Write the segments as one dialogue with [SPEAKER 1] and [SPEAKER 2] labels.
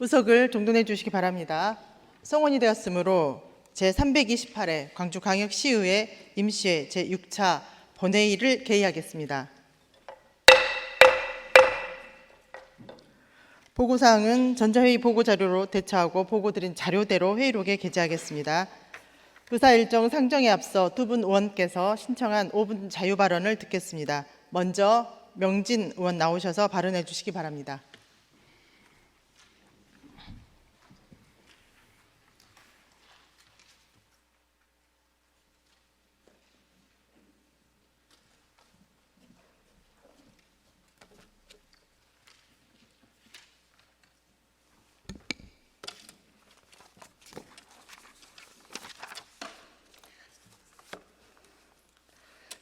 [SPEAKER 1] 의석을 정돈해 주시기 바랍니다. 성원이 되었으므로 제328회 광주광역시의회 임시회 제6차 본회의를 개의하겠습니다. 보고사항은 전자회의 보고자료로 대처하고 보고드린 자료대로 회의록에 게재하겠습니다. 의사 일정 상정에 앞서 두 분 의원께서 신청한 5분 자유발언을 듣겠습니다. 먼저 명진 의원 나오셔서 발언해 주시기 바랍니다.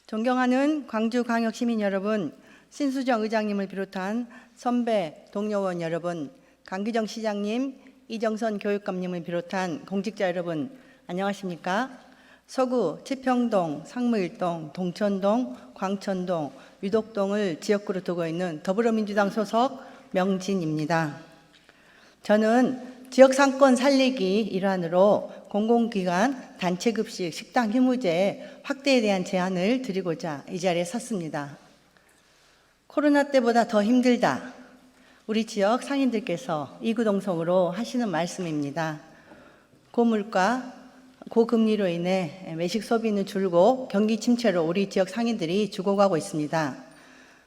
[SPEAKER 2] 존경하는 광주광역 시민 여러분, 신수정 의장님을 비롯한 선배 동료원 여러분, 강기정 시장님, 이정선 교육감님을 비롯한 공직자 여러분, 안녕하십니까? 서구 치평동, 상무일동, 동천동, 광천동, 유독동을 지역구로 두고 있는 더불어민주당 소속 명진입니다. 저는 지역 상권 살리기 일환으로 공공기관 단체급식 식당 휴무제 확대에 대한 제안을 드리고자 이 자리에 섰습니다. 코로나 때보다 더 힘들다. 우리 지역 상인들께서 이구동성으로 하시는 말씀입니다. 고물가, 고금리로 인해 외식 소비는 줄고 경기 침체로 우리 지역 상인들이 죽어가고 있습니다.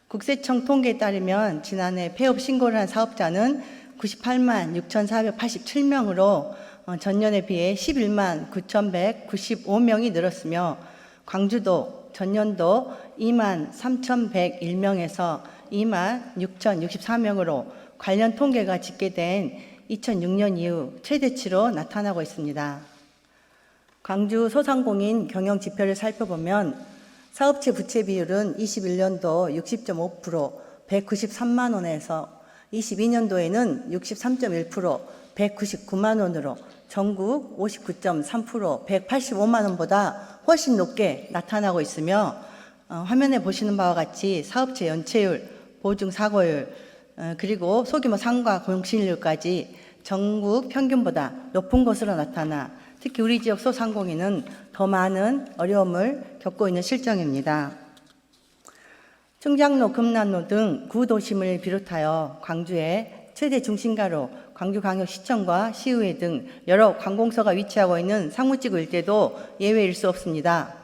[SPEAKER 2] 국세청 통계에 따르면 지난해 폐업 신고를 한 사업자는 98만 6,487명으로 전년에 비해 11만 9,195명이 늘었으며 광주도 전년도 2만 3,101명에서 2만 6,064명으로 관련 통계가 집계된 2006년 이후 최대치로 나타나고 있습니다. 광주 소상공인 경영 지표를 살펴보면 사업체 부채 비율은 21년도 60.5%, 193만 원에서 22년도에는 63.1%, 199만 원으로 전국 59.3%, 185만 원보다 훨씬 높게 나타나고 있으며 화면에 보시는 바와 같이 사업체 연체율, 보증 사고율, 그리고 소규모 상가 공실률까지 전국 평균보다 높은 것으로 나타나 특히 우리 지역 소상공인은 더 많은 어려움을 겪고 있는 실정입니다. 충장로, 금남로 등 구도심을 비롯하여 광주의 최대 중심가로 광주광역시청과 시의회 등 여러 관공서가 위치하고 있는 상무지구 일대도 예외일 수 없습니다.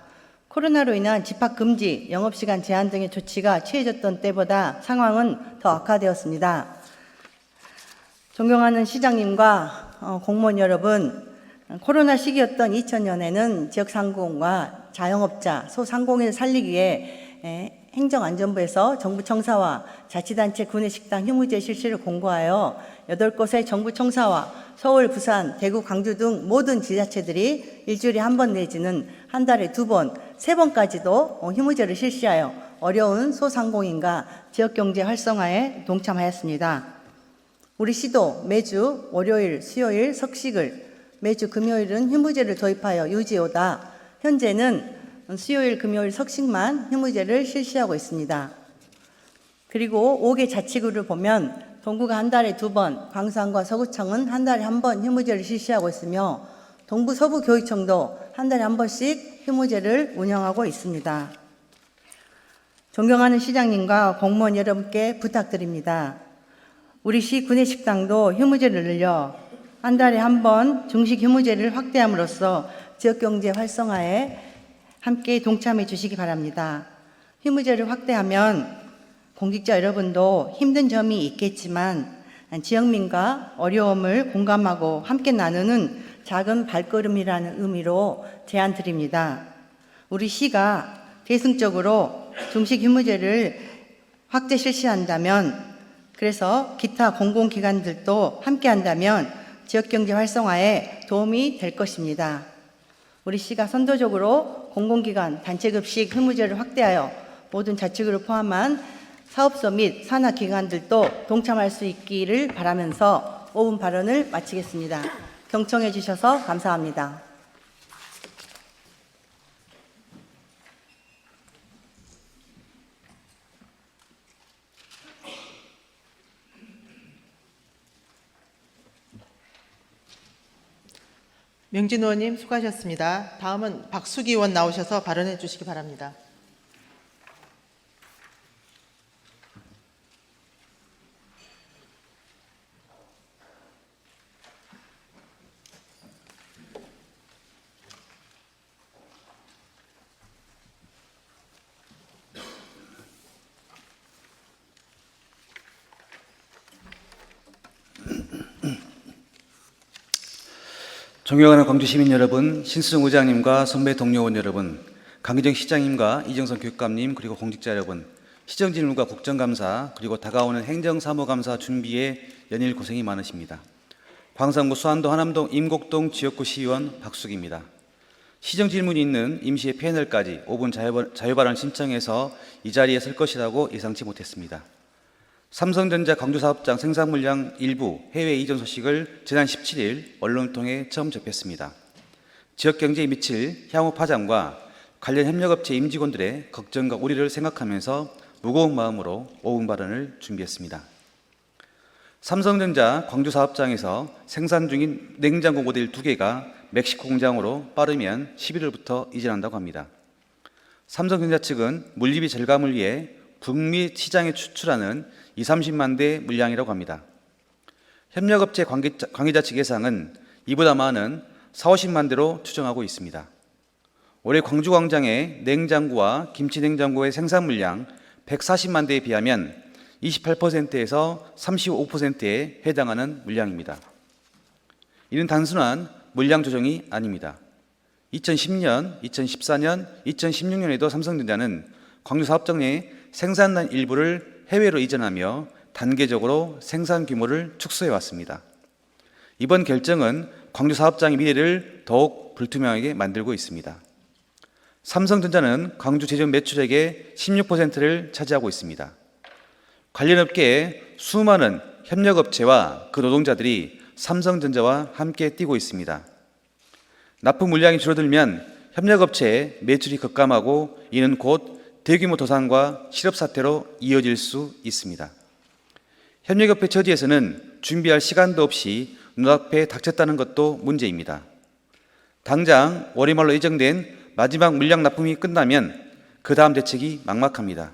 [SPEAKER 2] 코로나로 인한 집합금지, 영업시간 제한 등의 조치가 취해졌던 때보다 상황은 더 악화되었습니다. 존경하는 시장님과 공무원 여러분, 코로나 시기였던 2000년에는 지역상공과 자영업자, 소상공인을 살리기 위해 행정안전부에서 정부 청사와 자치단체 구내식당 휴무제 실시를 공고하여 8곳의 정부 청사와 서울, 부산, 대구, 광주 등 모든 지자체들이 일주일에 한 번 내지는 한 달에 2번, 3번까지도 휴무제를 실시하여 어려운 소상공인과 지역경제 활성화에 동참하였습니다. 우리 시도 매주 월요일, 수요일 석식을, 매주 금요일은 휴무제를 도입하여 유지오다 현재는 수요일, 금요일 석식만 휴무제를 실시하고 있습니다. 그리고 5개 자치구를 보면 동구가 한 달에 2번, 광산과 서구청은 한 달에 1번 휴무제를 실시하고 있으며 동부 서부교육청도 한 달에 1번씩 휴무제를 운영하고 있습니다. 존경하는 시장님과 공무원 여러분께 부탁드립니다. 우리 시 구내식당도 휴무제를 늘려 한 달에 1번 중식 휴무제를 확대함으로써 지역경제 활성화에 함께 동참해 주시기 바랍니다. 휴무제를 확대하면 공직자 여러분도 힘든 점이 있겠지만 지역민과 어려움을 공감하고 함께 나누는 작은 발걸음이라는 의미로 제안 드립니다. 우리 시가 대승적으로 중식 휴무제를 확대 실시한다면, 그래서 기타 공공기관들도 함께 한다면 지역경제 활성화에 도움이 될 것입니다. 우리 시가 선도적으로 공공기관 단체급식 휴무제를 확대하여 모든 자치구를 포함한 사업소 및 산하기관들도 동참할 수 있기를 바라면서 5분 발언을 마치겠습니다. 경청해 주셔서 감사합니다.
[SPEAKER 1] 명진 의원님 수고하셨습니다. 다음은 박수기 의원 나오셔서 발언해 주시기 바랍니다.
[SPEAKER 3] 존경하는 광주 시민 여러분, 신수정 의장님과 선배 동료 의원 여러분, 강기정 시장님과 이정선 교육감님, 그리고 공직자 여러분, 시정질문과 국정감사, 그리고 다가오는 행정사무감사 준비에 연일 고생이 많으십니다. 광산구 수안도 하남동 임곡동 지역구 시의원 박수기입니다. 시정질문이 있는 임시의 패널까지 5분 자유발언 신청해서 이 자리에 설 것이라고 예상치 못했습니다. 삼성전자 광주사업장 생산물량 일부 해외 이전 소식을 지난 17일 언론을 통해 처음 접했습니다. 지역경제에 미칠 향후 파장과 관련 협력업체 임직원들의 걱정과 우려를 생각하면서 무거운 마음으로 5분 발언을 준비했습니다. 삼성전자 광주사업장에서 생산 중인 냉장고 모델 2개가 멕시코 공장으로 빠르면 11월부터 이전한다고 합니다. 삼성전자 측은 물리비 절감을 위해 북미 시장에 추출하는 20-30만 대 물량이라고 합니다. 협력업체 관계자 측 예상은 이보다 많은 40-50만 대로 추정하고 있습니다. 올해 광주광장의 냉장고와 김치냉장고의 생산 물량 140만 대에 비하면 28%에서 35%에 해당하는 물량입니다. 이는 단순한 물량 조정이 아닙니다. 2010년, 2014년, 2016년에도 삼성전자는 광주사업장 내 생산단 일부를 해외로 이전하며 단계적으로 생산 규모를 축소해 왔습니다. 이번 결정은 광주사업장의 미래를 더욱 불투명하게 만들고 있습니다. 삼성전자는 광주 제조 매출액의 16%를 차지하고 있습니다. 관련 업계에 수많은 협력업체와 그 노동자들이 삼성전자와 함께 뛰고 있습니다. 납품 물량이 줄어들면 협력업체의 매출이 급감하고 이는 곧 대규모 도산과 실업사태로 이어질 수 있습니다. 협력업체 처지에서는 준비할 시간도 없이 눈앞에 닥쳤다는 것도 문제입니다. 당장 올해 말로 예정된 마지막 물량 납품이 끝나면 그 다음 대책이 막막합니다.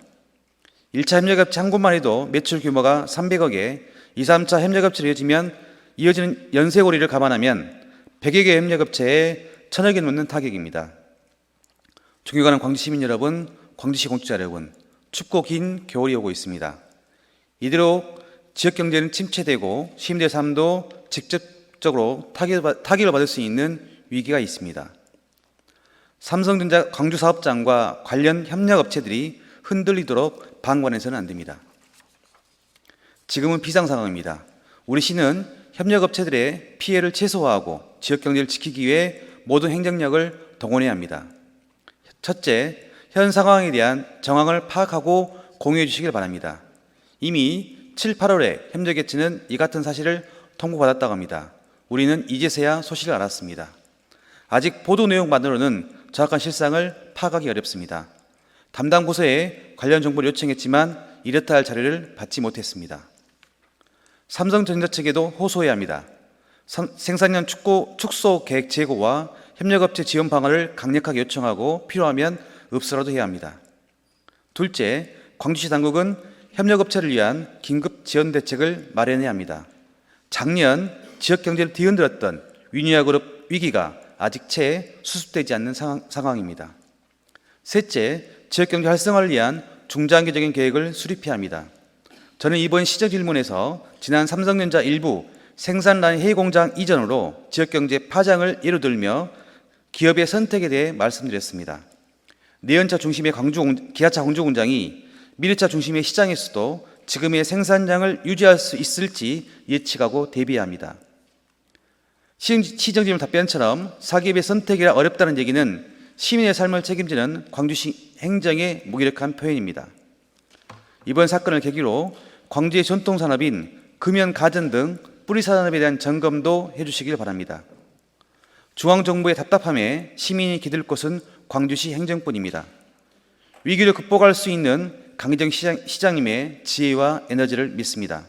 [SPEAKER 3] 1차 협력업체 한 곳만 해도 매출 규모가 300억에 2, 3차 협력업체로 이어지는 연쇄고리를 감안하면 100여 개 협력업체에 1,000억이 넘는 타격입니다. 존경하는 광주시민 여러분, 광주시 공직자 여러분, 춥고 긴 겨울이 오고 있습니다. 이대로 지역경제는 침체되고 시민들의 삶도 직접적으로 타격을 받을 수 있는 위기가 있습니다. 삼성전자 광주사업장과 관련 협력업체들이 흔들리도록 방관해서는 안 됩니다. 지금은 비상상황입니다. 우리 시는 협력업체들의 피해를 최소화하고 지역경제를 지키기 위해 모든 행정력을 동원해야 합니다. 첫째, 현 상황에 대한 정황을 파악하고 공유해 주시길 바랍니다. 이미 7, 8월에 협력업체는 이 같은 사실을 통보받았다고 합니다. 우리는 이제서야 소식을 알았습니다. 아직 보도 내용만으로는 정확한 실상을 파악하기 어렵습니다. 담당 부서에 관련 정보를 요청했지만 이렇다 할 자료를 받지 못했습니다. 삼성전자 측에도 호소해야 합니다. 생산량 축소 계획 제고와 협력업체 지원 방안을 강력하게 요청하고 필요하면 읍소라도 해야 합니다. 둘째, 광주시 당국은 협력업체를 위한 긴급 지원 대책을 마련해야 합니다. 작년 지역경제를 뒤흔들었던 위니아그룹 위기가 아직 채 수습되지 않는 상황입니다. 셋째, 지역경제 활성화를 위한 중장기적인 계획을 수립해야 합니다. 저는 이번 시정질문에서 지난 삼성전자 일부 생산라인 해외공장 이전으로 지역경제 파장을 예로 들며 기업의 선택에 대해 말씀드렸습니다. 내연차 중심의 기아차 광주 공장이 미래차 중심의 시장에서도 지금의 생산량을 유지할 수 있을지 예측하고 대비해야 합니다. 시정질문 답변처럼 사기업의 선택이라 어렵다는 얘기는 시민의 삶을 책임지는 광주시 행정의 무기력한 표현입니다. 이번 사건을 계기로 광주의 전통산업인 금연, 가전 등 뿌리산업에 대한 점검도 해주시길 바랍니다. 중앙정부의 답답함에 시민이 기댈 곳은 광주시 행정뿐입니다. 위기를 극복할 수 있는 강기정 시장님의 지혜와 에너지를 믿습니다.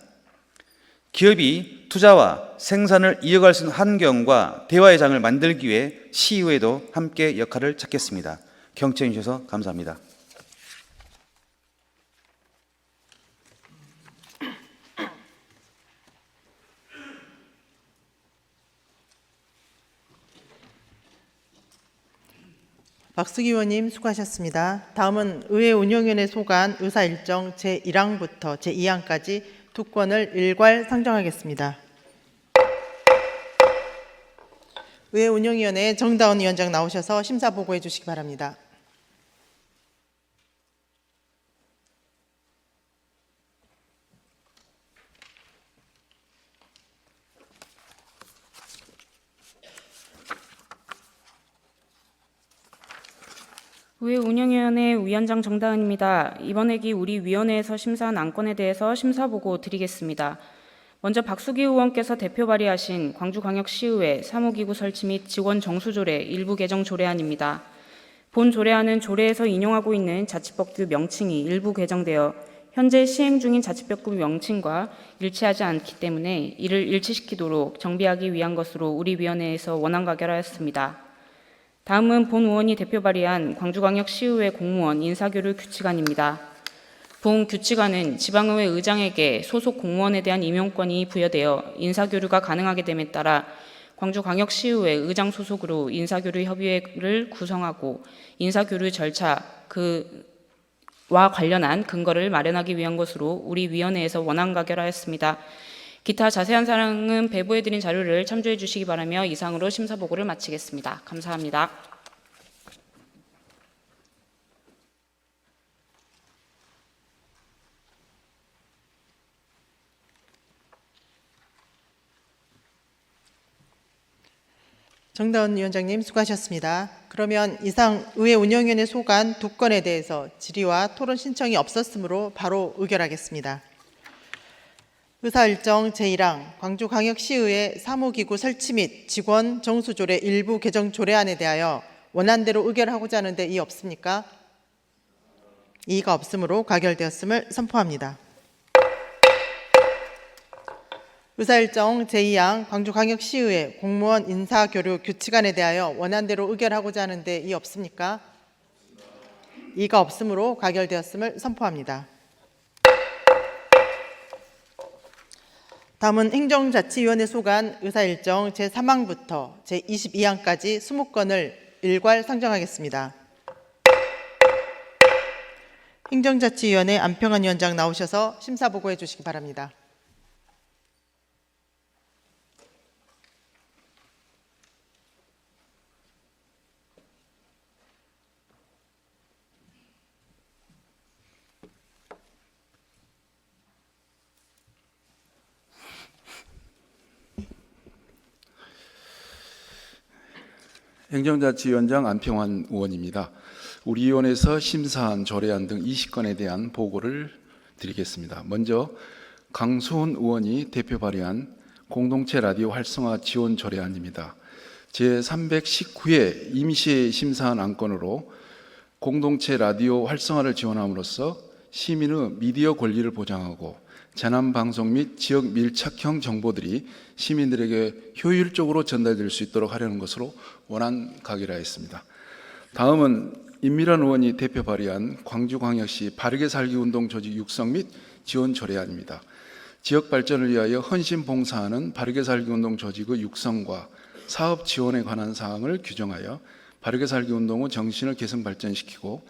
[SPEAKER 3] 기업이 투자와 생산을 이어갈 수 있는 환경과 대화의 장을 만들기 위해 시의회도 함께 역할을 찾겠습니다. 경청해 주셔서 감사합니다.
[SPEAKER 1] 박수기 의원님 수고하셨습니다. 다음은 의회 운영위원회 소관 의사일정 제1항부터 제2항까지 두 건을 일괄 상정하겠습니다. 의회 운영위원회 정다운 위원장 나오셔서 심사 보고해 주시기 바랍니다.
[SPEAKER 4] 의회 운영위원회 위원장 정다은입니다. 이번 회기 우리 위원회에서 심사한 안건에 대해서 심사보고 드리겠습니다. 먼저 박수기 의원께서 대표 발의하신 광주광역시의회 사무기구 설치 및 직원 정수조례 일부 개정 조례안입니다. 본 조례안은 조례에서 인용하고 있는 자치법규 명칭이 일부 개정되어 현재 시행 중인 자치법규 명칭과 일치하지 않기 때문에 이를 일치시키도록 정비하기 위한 것으로 우리 위원회에서 원안 가결하였습니다. 다음은 본 의원이 대표 발의한 광주광역시의회 공무원 인사교류 규칙안입니다. 본 규칙안은 지방의회 의장에게 소속 공무원에 대한 임용권이 부여되어 인사교류가 가능하게 됨에 따라 광주광역시의회 의장 소속으로 인사교류 협의회를 구성하고 인사교류 절차 와 관련한 근거를 마련하기 위한 것으로 우리 위원회에서 원안 가결하였습니다. 기타 자세한 사항은 배부해드린 자료를 참조해 주시기 바라며 이상으로 심사보고를 마치겠습니다. 감사합니다.
[SPEAKER 1] 정다운 위원장님 수고하셨습니다. 그러면 이상 의회 운영위원회 소관 두 건에 대해서 질의와 토론 신청이 없었으므로 바로 의결하겠습니다. 의사일정 제1항 광주광역시의회 사무기구 설치 및 직원 정수조례 일부 개정 조례안에 대하여 원안대로 의결하고자 하는데 이의 없습니까? 이의가 없으므로 가결되었음을 선포합니다. 의사일정 제2항 광주광역시의회 공무원 인사교류 규칙안에 대하여 원안대로 의결하고자 하는데 이의 없습니까? 이의가 없으므로 가결되었음을 선포합니다. 다음은 행정자치위원회 소관 의사일정 제3항부터 제22항까지 20건을 일괄 상정하겠습니다. 행정자치위원회 안평한 위원장 나오셔서 심사보고해 주시기 바랍니다.
[SPEAKER 5] 행정자치위원장 안평환 의원입니다. 우리 위원회에서 심사한 조례안 등 20건에 대한 보고를 드리겠습니다. 먼저 강수훈 의원이 대표 발의한 공동체 라디오 활성화 지원 조례안입니다. 제319회 임시회 심사한 안건으로 공동체 라디오 활성화를 지원함으로써 시민의 미디어 권리를 보장하고 재난방송 및 지역 밀착형 정보들이 시민들에게 효율적으로 전달될 수 있도록 하려는 것으로 원안 가결하였습니다. 다음은 임미란 의원이 대표 발의한 광주광역시 바르게 살기 운동 조직 육성 및 지원 조례안입니다. 지역 발전을 위하여 헌신 봉사하는 바르게 살기 운동 조직의 육성과 사업 지원에 관한 사항을 규정하여 바르게 살기 운동의 정신을 개선 발전시키고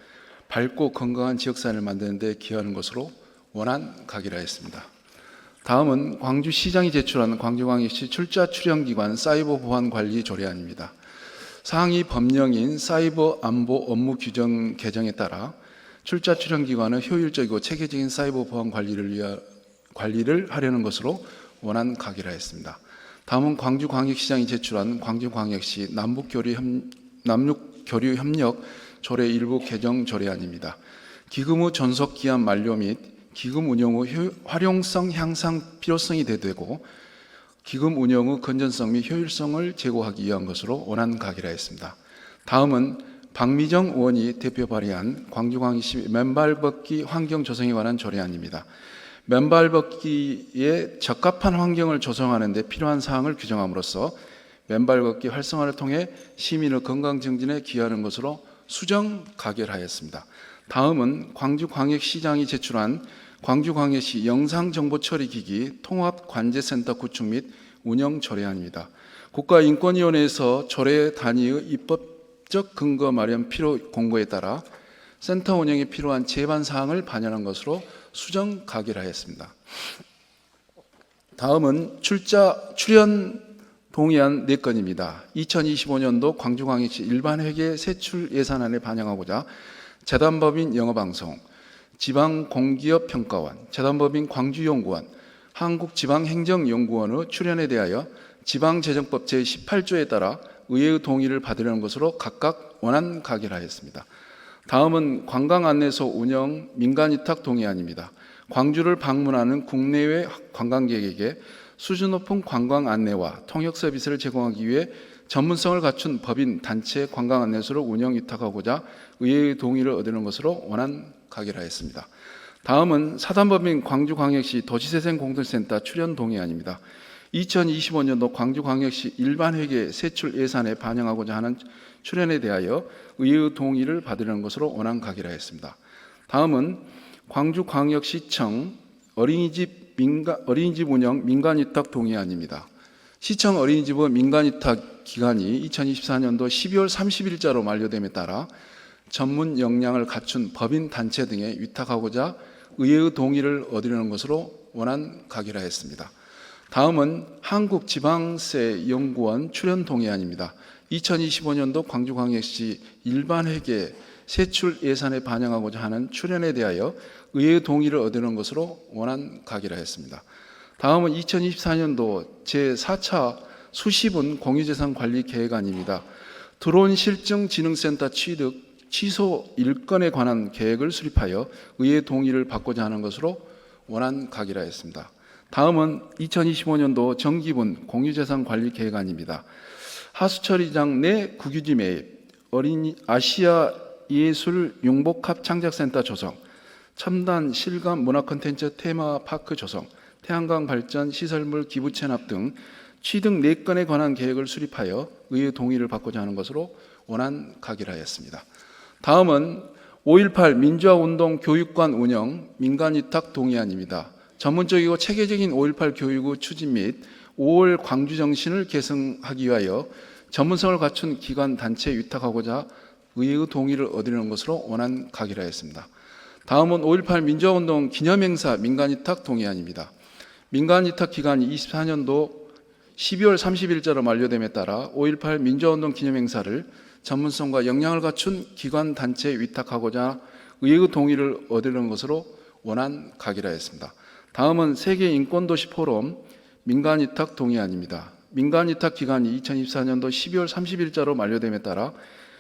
[SPEAKER 5] 밝고 건강한 지역사회를 만드는 데 기여하는 것으로 원안 가결하였습니다. 다음은 광주시장이 제출한 광주광역시 출자 출연기관 사이버 보안 관리 조례안입니다. 상위 법령인 사이버 안보 업무 규정 개정에 따라 출자 출연기관의 효율적이고 체계적인 사이버 보안 관리를 하려는 것으로 원안 가결하였습니다. 다음은 광주광역시장이 제출한 광주광역시 남북교류 협력 조례 일부 개정 조례안입니다. 기금 후 존속 기한 만료 및 기금 운영 후 활용성 향상 필요성이 대두되고 기금 운영 후 건전성 및 효율성을 제고하기 위한 것으로 원안 가결하였습니다. 다음은 박미정 의원이 대표 발의한 광주광역시 맨발 걷기 환경 조성에 관한 조례안입니다. 맨발 걷기에 적합한 환경을 조성하는 데 필요한 사항을 규정함으로써 맨발 걷기 활성화를 통해 시민의 건강 증진에 기여하는 것으로 수정 가결하였습니다. 다음은 광주광역시장이 제출한 광주광역시 영상정보처리기기 통합관제센터 구축 및 운영 조례안입니다. 국가인권위원회에서 조례 단위의 입법적 근거 마련 필요 공고에 따라 센터 운영에 필요한 제반 사항을 반영한 것으로 수정 가결하였습니다. 다음은 출연 동의안 4건입니다. 2025년도 광주광역시 일반회계 세출 예산안에 반영하고자 재단법인 영어방송, 지방공기업평가원, 재단법인 광주연구원, 한국지방행정연구원의 출연에 대하여 지방재정법 제18조에 따라 의회의 동의를 받으려는 것으로 각각 원안 가결하였습니다. 다음은 관광안내소 운영 민간위탁 동의안입니다. 광주를 방문하는 국내외 관광객에게 수준 높은 관광 안내와 통역 서비스를 제공하기 위해 전문성을 갖춘 법인 단체 관광 안내소를 운영 위탁하고자 의회의 동의를 얻는 것으로 원안 가결하였습니다. 다음은 사단법인 광주광역시 도시재생 공동센터 출연 동의안입니다. 2025년도 광주광역시 일반회계 세출 예산에 반영하고자 하는 출연에 대하여 의회의 동의를 받으려는 것으로 원안 가결하였습니다. 다음은 광주광역시청 어린이집 운영 민간위탁 동의안입니다. 시청 어린이집의 민간위탁 기간이 2024년도 12월 30일자로 만료됨에 따라 전문 역량을 갖춘 법인 단체 등에 위탁하고자 의회의 동의를 얻으려는 것으로 원안 가결하였습니다. 다음은 한국지방세연구원 출연 동의안입니다. 2025년도 광주광역시 일반회계 세출 예산에 반영하고자 하는 출연에 대하여 의회의 동의를 얻으려는 것으로 원안 가결하였습니다. 다음은 2024년도 제4차 수시분 공유재산 관리 계획안입니다. 드론 실증 진흥센터 취소 1건에 관한 계획을 수립하여 의회 동의를 받고자 하는 것으로 원안 가결하였습니다. 다음은 2025년도 정기분 공유재산 관리 계획안입니다. 하수처리장 내 국유지 매입, 아시아 예술 융복합 창작센터 조성, 첨단 실감 문화 콘텐츠 테마파크 조성, 태양광 발전 시설물 기부 체납 등 취득 4건에 관한 계획을 수립하여 의회 동의를 받고자 하는 것으로 원안 가결하였습니다. 다음은 5.18 민주화운동 교육관 운영 민간위탁 동의안입니다. 전문적이고 체계적인 5.18 교육의 추진 및 5월 광주정신을 계승하기 위하여 전문성을 갖춘 기관 단체에 위탁하고자 의회의 동의를 얻으려는 것으로 원안 가결하였습니다. 다음은 5.18 민주화운동 기념행사 민간위탁 동의안입니다. 민간위탁 기간이 24년도 12월 30일자로 만료됨에 따라 5.18 민주화운동 기념행사를 전문성과 역량을 갖춘 기관 단체에 위탁하고자 의회의 동의를 얻으려는 것으로 원안 가결하였습니다. 다음은 세계인권도시 포럼 민간위탁 동의안입니다. 민간위탁 기간이 2024년도 12월 30일자로 만료됨에 따라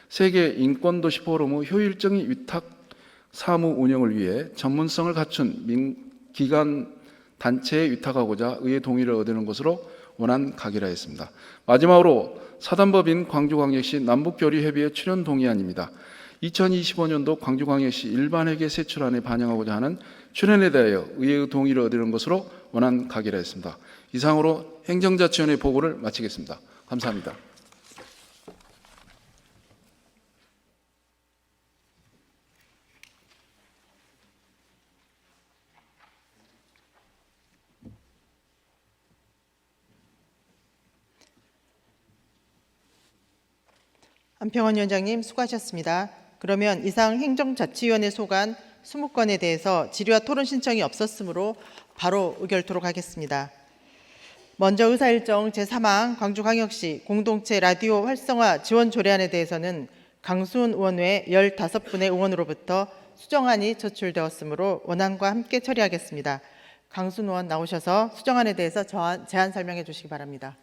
[SPEAKER 5] 세계인권도시 포럼의 효율적인 위탁 사무 운영을 위해 전문성을 갖춘 기관 단체에 위탁하고자 의회 동의를 얻는 것으로 원안 가결하였습니다. 마지막으로 사단법인 광주광역시 남북교류협의회 출연 동의안입니다. 2025년도 광주광역시 일반회계 세출안에 반영하고자 하는 출연에 대하여 의회의 동의를 얻는 것으로 원안 가결하였습니다. 이상으로 행정자치위원회 보고를 마치겠습니다. 감사합니다.
[SPEAKER 1] 안평원 위원장님 수고하셨습니다. 그러면 이상 행정자치위원회 소관 20건에 대해서 질의와 토론 신청이 없었으므로 바로 의결토록 하겠습니다. 먼저 의사일정 제3항 광주광역시 공동체 라디오 활성화 지원 조례안에 대해서는 강수훈 의원 외 15분의 의원으로부터 수정안이 제출되었으므로 원안과 함께 처리하겠습니다. 강수훈 의원 나오셔서 수정안에 대해서 제안 설명해 주시기 바랍니다.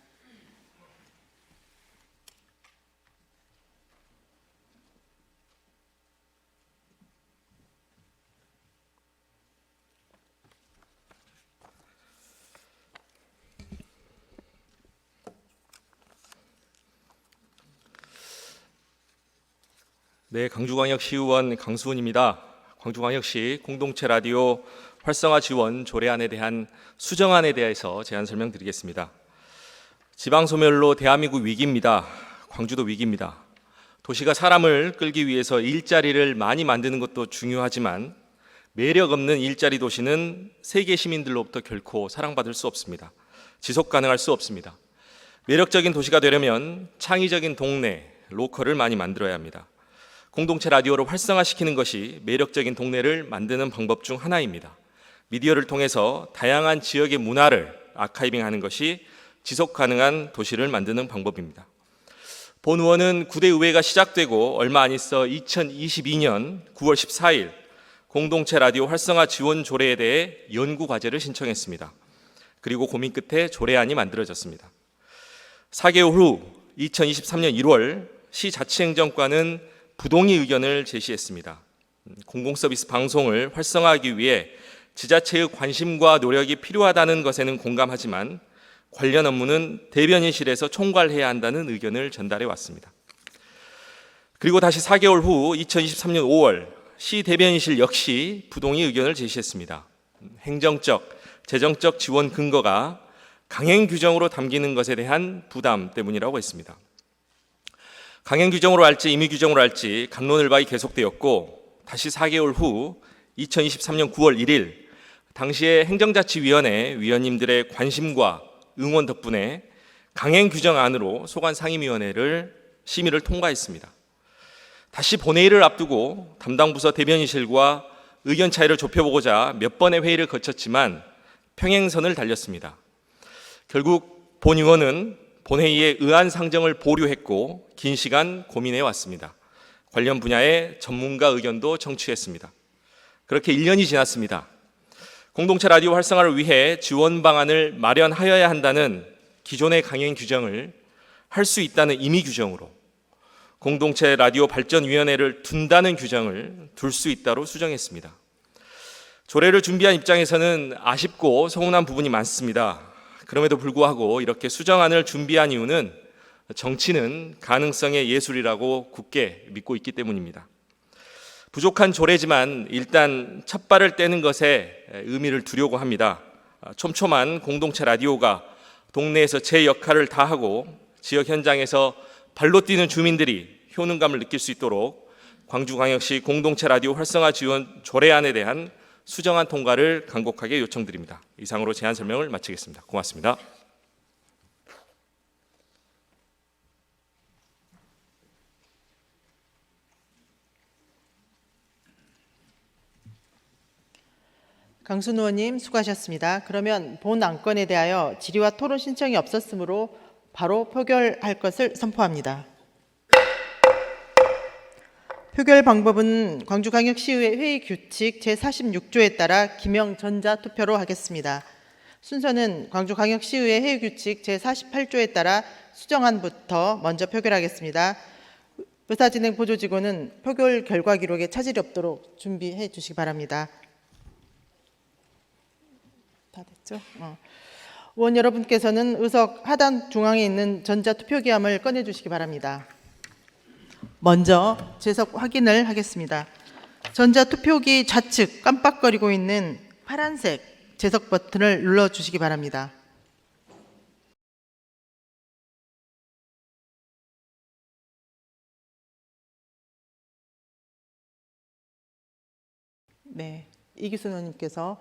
[SPEAKER 6] 네, 광주광역시의원 강수훈입니다. 광주광역시 공동체 라디오 활성화 지원 조례안에 대한 수정안에 대해서 제안 설명드리겠습니다. 지방소멸로 대한민국 위기입니다. 광주도 위기입니다. 도시가 사람을 끌기 위해서 일자리를 많이 만드는 것도 중요하지만 매력 없는 일자리 도시는 세계 시민들로부터 결코 사랑받을 수 없습니다. 지속 가능할 수 없습니다. 매력적인 도시가 되려면 창의적인 동네, 로컬을 많이 만들어야 합니다. 공동체 라디오를 활성화시키는 것이 매력적인 동네를 만드는 방법 중 하나입니다. 미디어를 통해서 다양한 지역의 문화를 아카이빙하는 것이 지속 가능한 도시를 만드는 방법입니다. 본 의원은 9대 의회가 시작되고 얼마 안 있어 2022년 9월 14일 공동체 라디오 활성화 지원 조례에 대해 연구 과제를 신청했습니다. 그리고 고민 끝에 조례안이 만들어졌습니다. 4개월 후 2023년 1월 시자치행정과는 부동의 의견을 제시했습니다. 공공서비스 방송을 활성화하기 위해 지자체의 관심과 노력이 필요하다는 것에는 공감하지만 관련 업무는 대변인실에서 총괄해야 한다는 의견을 전달해 왔습니다. 그리고 다시 4개월 후 2023년 5월 시 대변인실 역시 부동의 의견을 제시했습니다. 행정적, 재정적 지원 근거가 강행 규정으로 담기는 것에 대한 부담 때문이라고 했습니다. 강행 규정으로 할지 임의 규정으로 할지 갑론을박이 계속되었고 다시 4개월 후 2023년 9월 1일 당시의 행정자치위원회 위원님들의 관심과 응원 덕분에 강행 규정안으로 소관상임위원회를 심의를 통과했습니다. 다시 본회의를 앞두고 담당 부서 대변인실과 의견 차이를 좁혀보고자 몇 번의 회의를 거쳤지만 평행선을 달렸습니다. 결국 본 의원은 본회의에 의안 상정을 보류했고 긴 시간 고민해 왔습니다. 관련 분야의 전문가 의견도 청취했습니다. 그렇게 1년이 지났습니다. 공동체 라디오 활성화를 위해 지원 방안을 마련하여야 한다는 기존의 강행 규정을 할 수 있다는 임의 규정으로 공동체 라디오 발전위원회를 둔다는 규정을 둘 수 있다로 수정했습니다. 조례를 준비한 입장에서는 아쉽고 서운한 부분이 많습니다. 그럼에도 불구하고 이렇게 수정안을 준비한 이유는 정치는 가능성의 예술이라고 굳게 믿고 있기 때문입니다. 부족한 조례지만 일단 첫 발을 떼는 것에 의미를 두려고 합니다. 촘촘한 공동체 라디오가 동네에서 제 역할을 다하고 지역 현장에서 발로 뛰는 주민들이 효능감을 느낄 수 있도록 광주광역시 공동체 라디오 활성화 지원 조례안에 대한 수정안 통과를 간곡하게 요청드립니다. 이상으로 제안 설명을 마치겠습니다. 고맙습니다.
[SPEAKER 1] 강순 의원님 수고하셨습니다. 그러면 본 안건에 대하여 질의와 토론 신청이 없었으므로 바로 표결할 것을 선포합니다. 표결 방법은 광주광역시의회 회의 규칙 제46조에 따라 기명 전자투표로 하겠습니다. 순서는 광주광역시의회 회의 규칙 제48조에 따라 수정안부터 먼저 표결하겠습니다. 의사진행 보조직원은 표결 결과 기록에 차질이 없도록 준비해 주시기 바랍니다. 다 됐죠? 의원 여러분께서는 의석 하단 중앙에 있는 전자투표기함을 꺼내 주시기 바랍니다. 먼저 제석 확인을 하겠습니다. 전자투표기 좌측 깜빡거리고 있는 파란색 제석 버튼을 눌러 주시기 바랍니다. 네, 이기순 의원님께서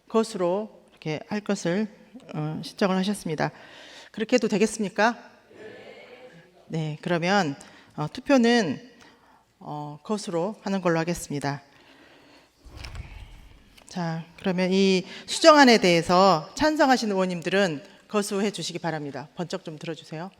[SPEAKER 1] 것으로 이렇게 할 것을 신청을 하셨습니다. 그렇게 해도 되겠습니까? 네, 그러면 투표는 것으로 하는 걸로 하겠습니다. 자, 그러면 이 수정안에 대해서 찬성하시는 의원님들은 거수해 주시기 바랍니다. 번쩍 좀 들어주세요.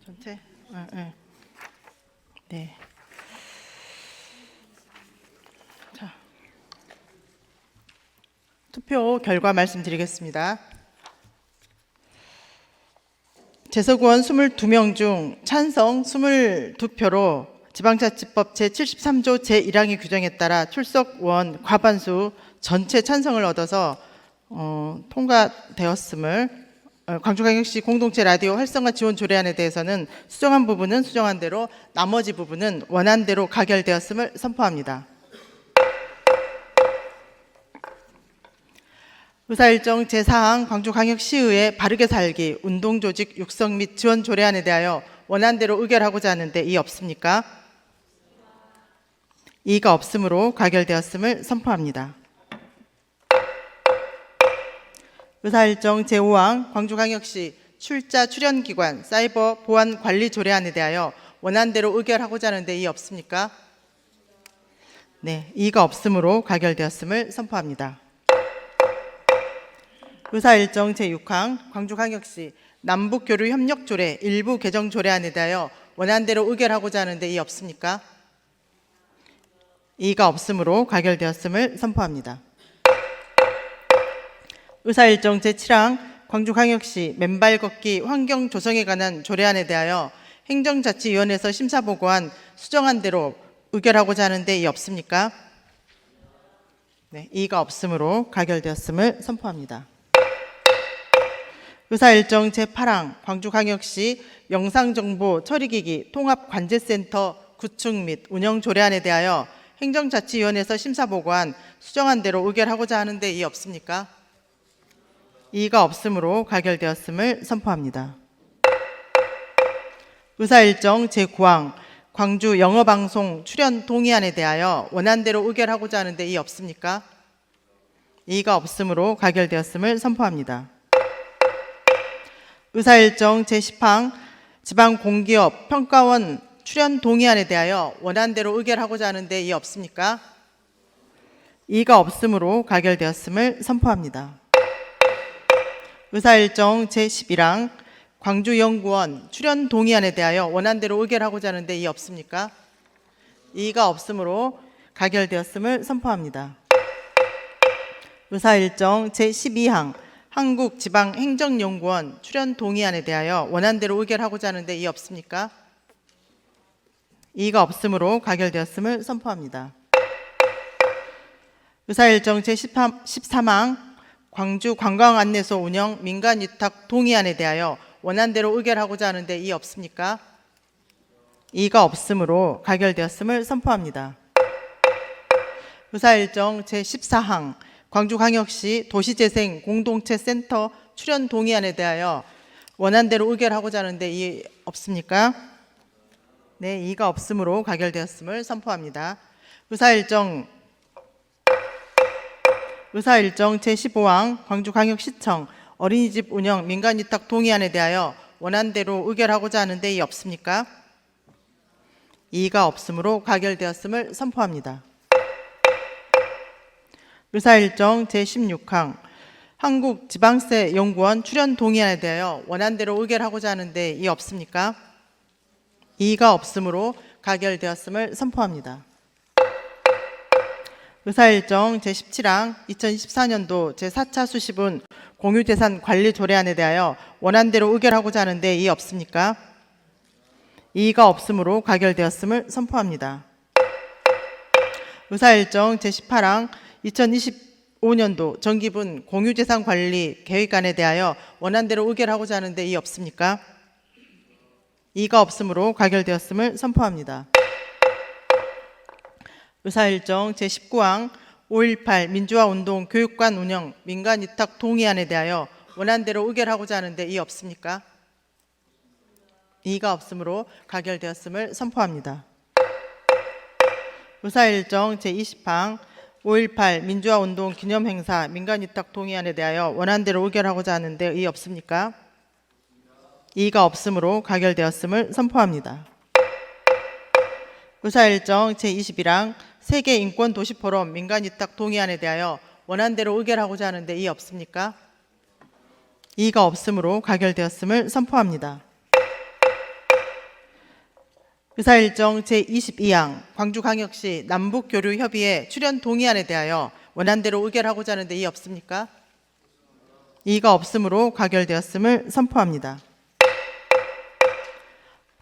[SPEAKER 1] 전체? 네. 자, 투표 결과 말씀드리겠습니다. 재석 의원 22명 중 찬성 22표로 지방자치법 제73조 제1항의 규정에 따라 출석 의원 과반수 전체 찬성을 얻어서 통과되었음을 광주광역시 공동체 라디오 활성화 지원 조례안에 대해서는 수정한 부분은 수정한 대로 나머지 부분은 원안대로 가결되었음을 선포합니다. 의사일정 제4항 광주광역시의회 바르게 살기 운동조직 육성 및 지원 조례안에 대하여 원안대로 의결하고자 하는데 이의 없습니까? 이의가 없으므로 가결되었음을 선포합니다. 의사일정 제5항 광주광역시 출자 출연기관 사이버 보안 관리 조례안에 대하여 원안대로 의결하고자 하는데 이의 없습니까? 네, 이의가 없으므로 가결되었음을 선포합니다. 의사일정 제6항 광주광역시 남북교류협력조례 일부 개정 조례안에 대하여 원안대로 의결하고자 하는데 이의 없습니까? 이의가 없으므로 가결되었음을 선포합니다. 의사일정 제7항 광주광역시 맨발 걷기 환경 조성에 관한 조례안에 대하여 행정자치위원회에서 심사보고한 수정안 대로 의결하고자 하는데 이의 없습니까? 네, 이의가 없으므로 가결되었음을 선포합니다. 의사일정 제8항 광주광역시 영상정보 처리기기 통합관제센터 구축 및 운영 조례안에 대하여 행정자치위원회에서 심사보고한 수정안 대로 의결하고자 하는데 이의 없습니까? 이의가 없으므로 가결되었음을 선포합니다. 의사일정 제9항 광주 영어방송 출연 동의안에 대하여 원안대로 의결하고자 하는데 이의 없습니까? 이의가 없으므로 가결되었음을 선포합니다. 의사일정 제10항 지방공기업 평가원 출연 동의안에 대하여 원안대로 의결하고자 하는데 이의 없습니까? 이의가 없으므로 가결되었음을 선포합니다. 의사일정 제11항 광주연구원 출연 동의안에 대하여 원안대로 의결하고자 하는데 이의 없습니까? 이의가 없으므로 가결되었음을 선포합니다. 의사일정 제12항 한국지방행정연구원 출연 동의안에 대하여 원안대로 의결하고자 하는데 이의 없습니까? 이의가 없으므로 가결되었음을 선포합니다. 의사일정 제13항 광주관광안내소 운영 민간위탁 동의안에 대하여 원안대로 의결하고자 하는데 이의 없습니까? 이의가 없으므로 가결되었음을 선포합니다. 의사일정 제14항 광주광역시 도시재생 공동체센터 출연 동의안에 대하여 원안대로 의결하고자 하는데 이의 없습니까? 네, 이의가 없으므로 가결되었음을 선포합니다. 의사일정 제15항 광주광역시청 어린이집 운영 민간위탁 동의안에 대하여 원안대로 의결하고자 하는데 이의 없습니까? 이의가 없으므로 가결되었음을 선포합니다. 의사일정 제16항 한국지방세연구원 출연 동의안에 대하여 원안대로 의결하고자 하는데 이의 없습니까? 이의가 없으므로 가결되었음을 선포합니다. 의사일정 제17항 2024년도 제4차 수시분 공유재산 관리 조례안에 대하여 원안대로 의결하고자 하는데 이의 없습니까? 이의가 없으므로 가결되었음을 선포합니다. 의사일정 제18항 2025년도 정기분 공유재산 관리 계획안에 대하여 원안대로 의결하고자 하는데 이의 없습니까? 이의가 없으므로 가결되었음을 선포합니다. 의사일정 제19항 5.18 민주화운동 교육관 운영 민간위탁 동의안에 대하여 원안대로 의결하고자 하는데 이의 없습니까? 이의가 없으므로 가결되었음을 선포합니다. 의사일정 제20항 5.18 민주화운동 기념행사 민간위탁 동의안에 대하여 원안대로 의결하고자 하는데 이의 없습니까? 이의가 없으므로 가결되었음을 선포합니다. 의사일정 제21항 세계인권도시포럼 민간위탁 동의안에 대하여 원안대로 의결하고자 하는데 이의 없습니까? 이의가 없으므로 가결되었음을 선포합니다. 의사일정 제22항 광주광역시 남북교류협의회 출연 동의안에 대하여 원안대로 의결하고자 하는데 이의 없습니까? 이의가 없으므로 가결되었음을 선포합니다.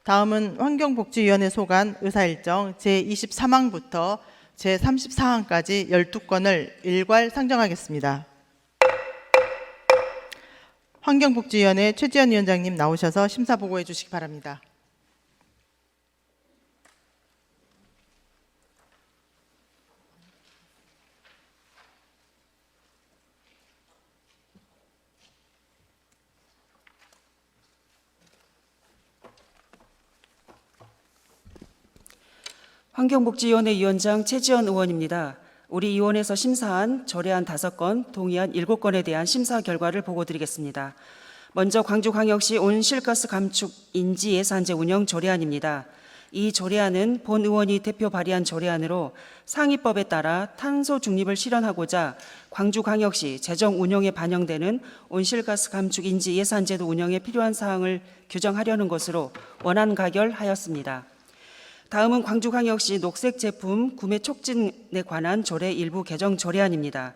[SPEAKER 1] 다음은 환경복지위원회 소관 의사일정 제23항부터 제34항까지 12건을 일괄 상정하겠습니다. 환경복지위원회 최지연 위원장님 나오셔서 심사 보고해 주시기 바랍니다.
[SPEAKER 7] 환경복지위원회 위원장 최지연 의원입니다. 우리 위원회에서 심사한 조례안 5건, 동의안 7건에 대한 심사 결과를 보고드리겠습니다. 먼저 광주광역시 온실가스 감축 인지 예산제 운영 조례안입니다. 이 조례안은 본 의원이 대표 발의한 조례안으로 상위법에 따라 탄소 중립을 실현하고자 광주광역시 재정 운영에 반영되는 온실가스 감축 인지 예산제도 운영에 필요한 사항을 규정하려는 것으로 원안 가결하였습니다. 다음은 광주광역시 녹색 제품 구매 촉진에 관한 조례 일부 개정 조례안입니다.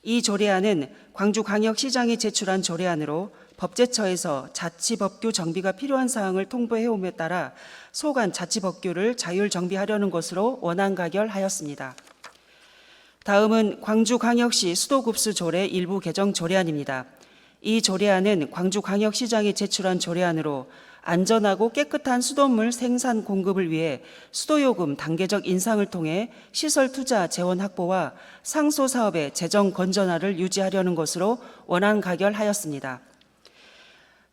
[SPEAKER 7] 이 조례안은 광주광역시장이 제출한 조례안으로 법제처에서 자치법규 정비가 필요한 사항을 통보해옴에 따라 소관 자치법규를 자율 정비하려는 것으로 원안 가결하였습니다. 다음은 광주광역시 수도급수 조례 일부 개정 조례안입니다. 이 조례안은 광주광역시장이 제출한 조례안으로 안전하고 깨끗한 수돗물 생산 공급을 위해 수도요금 단계적 인상을 통해 시설 투자 재원 확보와 상소 사업의 재정 건전화를 유지하려는 것으로 원안 가결하였습니다.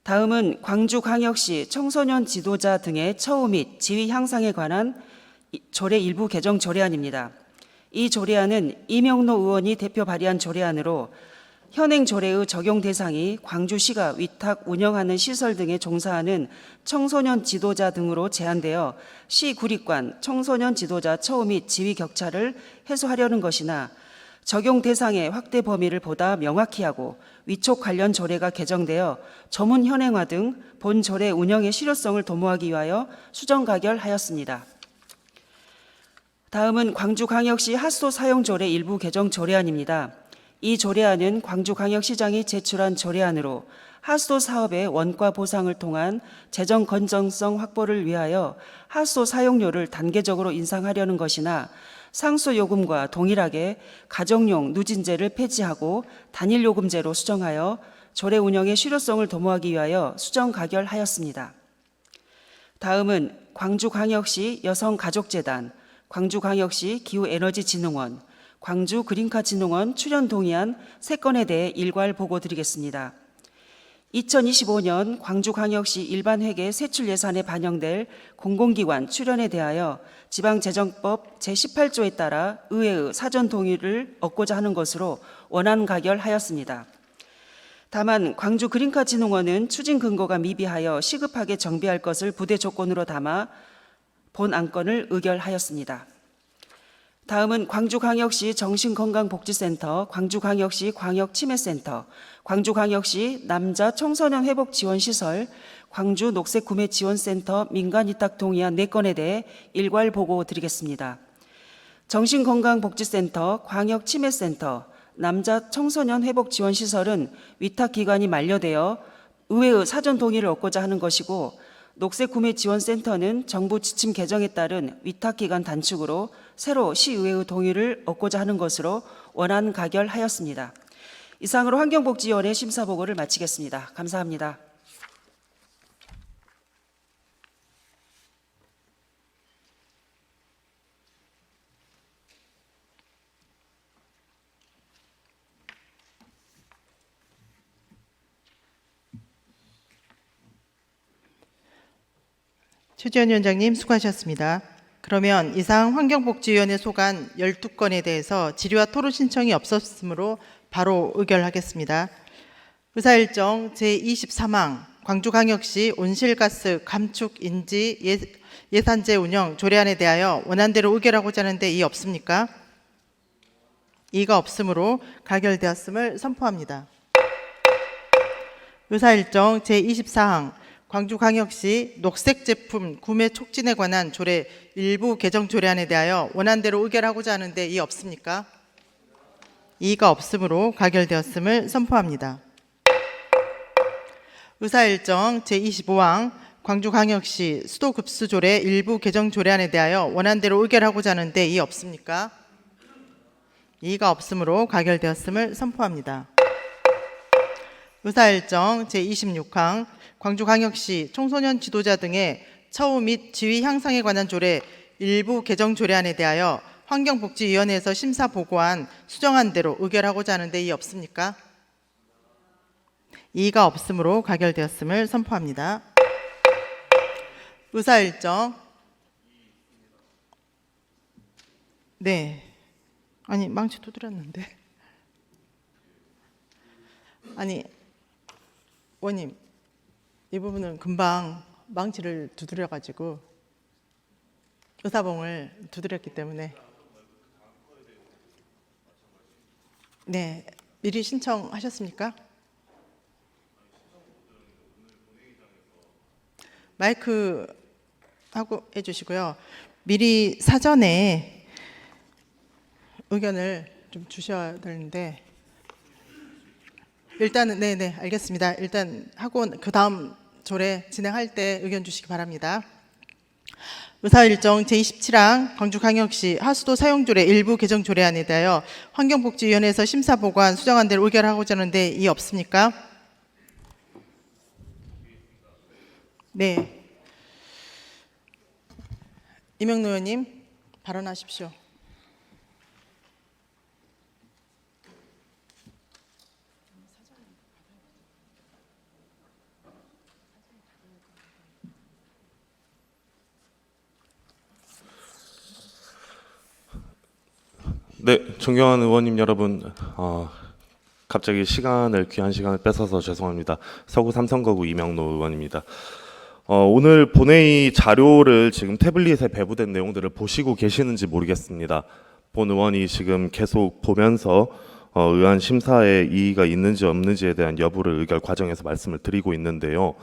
[SPEAKER 7] 다음은 광주광역시 청소년 지도자 등의 처우 및 지위 향상에 관한 조례 일부 개정 조례안입니다. 이 조례안은 이명노 의원이 대표 발의한 조례안으로 현행 조례의 적용 대상이 광주시가 위탁 운영하는 시설 등에 종사하는 청소년 지도자 등으로 제한되어 시 구립관 청소년 지도자 처우 및 지위 격차를 해소하려는 것이나 적용 대상의 확대 범위를 보다 명확히 하고 위촉 관련 조례가 개정되어 조문 현행화 등 본 조례 운영의 실효성을 도모하기 위하여 수정 가결하였습니다. 다음은 광주광역시 핫소 사용 조례 일부 개정 조례안입니다. 이 조례안은 광주광역시장이 제출한 조례안으로 핫소 사업의 원가 보상을 통한 재정 건전성 확보를 위하여 핫소 사용료를 단계적으로 인상하려는 것이나 상수 요금과 동일하게 가정용 누진제를 폐지하고 단일 요금제로 수정하여 조례 운영의 실효성을 도모하기 위하여 수정 가결하였습니다. 다음은 광주광역시 여성가족재단, 광주광역시 기후에너지진흥원, 광주그린카진흥원 출연 동의안 3건에 대해 일괄 보고드리겠습니다. 2025년 광주광역시 일반회계 세출 예산에 반영될 공공기관 출연에 대하여 지방재정법 제18조에 따라 의회의 사전 동의를 얻고자 하는 것으로 원안 가결하였습니다. 다만 광주그린카진흥원은 추진 근거가 미비하여 시급하게 정비할 것을 부대 조건으로 담아 본 안건을 의결하였습니다. 다음은 광주광역시 정신건강복지센터, 광주광역시 광역치매센터, 광주광역시 남자 청소년 회복지원시설, 광주 녹색구매지원센터 민간위탁 동의안 4건에 대해 일괄 보고 드리겠습니다. 정신건강복지센터, 광역치매센터, 남자 청소년 회복지원시설은 위탁기간이 만료되어 의회의 사전 동의를 얻고자 하는 것이고 녹색구매지원센터는 정부 지침 개정에 따른 위탁기간 단축으로 새로 시의회의 동의를 얻고자 하는 것으로 원안 가결하였습니다. 이상으로 환경복지위원회 심사보고를 마치겠습니다. 감사합니다.
[SPEAKER 1] 최지연 위원장님 수고하셨습니다. 그러면 이상 환경복지위원회 소관 12건에 대해서 질의와 토론 신청이 없었으므로 바로 의결하겠습니다. 의사일정 제23항 광주광역시 온실가스 감축 인지 예산제 운영 조례안에 대하여 원안대로 의결하고자 하는데 이의 없습니까? 이의가 없으므로 가결되었음을 선포합니다. 의사일정 제24항 광주광역시 녹색제품 구매 촉진에 관한 조례 일부 개정 조례안에 대하여 원안대로 의결하고자 하는데 이의 없습니까? 이의가 없으므로 가결되었음을 선포합니다. 의사일정 제25항 광주광역시 수도급수 조례 일부 개정 조례안에 대하여 원안대로 의결하고자 하는데 이의 없습니까? 이의가 없으므로 가결되었음을 선포합니다. 의사일정 제26항 광주광역시 청소년 지도자 등의 처우 및 지위 향상에 관한 조례 일부 개정 조례안에 대하여 환경복지위원회에서 심사 보고한 수정안 대로 의결하고자 하는데 이의 없습니까? 이의가 없으므로 가결되었음을 선포합니다. 의사일정. 네. 아니 망치 두드렸는데. 아니 의원님 이 부분은 금방 망치를 두드려가지고 의사봉을 두드렸기 때문에 네 미리 신청하셨습니까? 마이크 하고 해주시고요. 미리 사전에 의견을 좀 주셔야 되는데 일단은 네네 알겠습니다. 일단 하고 그 다음 조례 진행할 때 의견 주시기 바랍니다. 의사일정 제27항 광주광역시 하수도 사용조례 일부 개정 조례안에 대하여 환경복지위원회에서 심사 보고한 수정안 대로 의결하고자 하는데 이의 없습니까? 네. 이명노 의원님 발언하십시오.
[SPEAKER 8] 네, 존경하는 의원님 여러분, 갑자기 귀한 시간을 뺏어서 죄송합니다. 서구 삼성거구 이명노 의원입니다. 오늘 본회의 자료를 지금 태블릿에 배부된 내용들을 보시고 계시는지 모르겠습니다. 본 의원이 지금 계속 보면서 의안 심사에 이의가 있는지 없는지에 대한 여부를 의결 과정에서 말씀을 드리고 있는데요.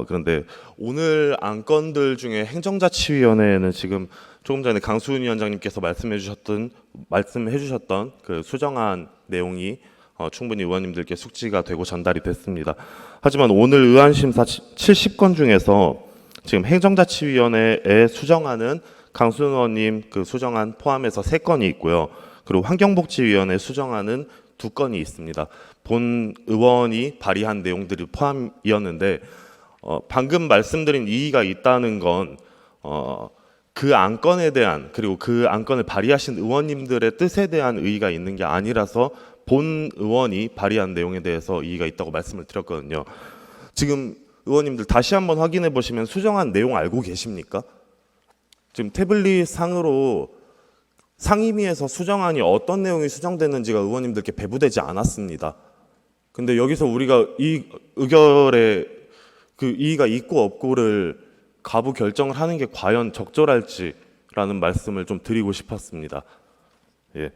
[SPEAKER 8] 그런데 오늘 안건들 중에 행정자치위원회에는 지금 조금 전에 강수훈 위원장님께서 말씀해 주셨던 그 수정안 내용이 충분히 의원님들께 숙지가 되고 전달이 됐습니다. 하지만 오늘 의안 심사 70건 중에서 지금 행정자치위원회에 수정안은 강수훈 의원님 그 수정안 포함해서 3건이 있고요. 그리고 환경복지위원회 수정안은 2건이 있습니다. 본 의원이 발의한 내용들이 포함이었는데 방금 말씀드린 이의가 있다는 건 그 안건에 대한 그리고 그 안건을 발의하신 의원님들의 뜻에 대한 의의가 있는 게 아니라서 본 의원이 발의한 내용에 대해서 이의가 있다고 말씀을 드렸거든요. 지금 의원님들 다시 한번 확인해 보시면 수정한 내용 알고 계십니까? 지금 태블릿 상으로 상임위에서 수정안이 어떤 내용이 수정됐는지가 의원님들께 배부되지 않았습니다. 근데 여기서 우리가 이 의결에 그 이의가 있고 없고를 가부 결정을 하는 게 과연 적절할지라는 말씀을 좀 드리고 싶었습니다. 예.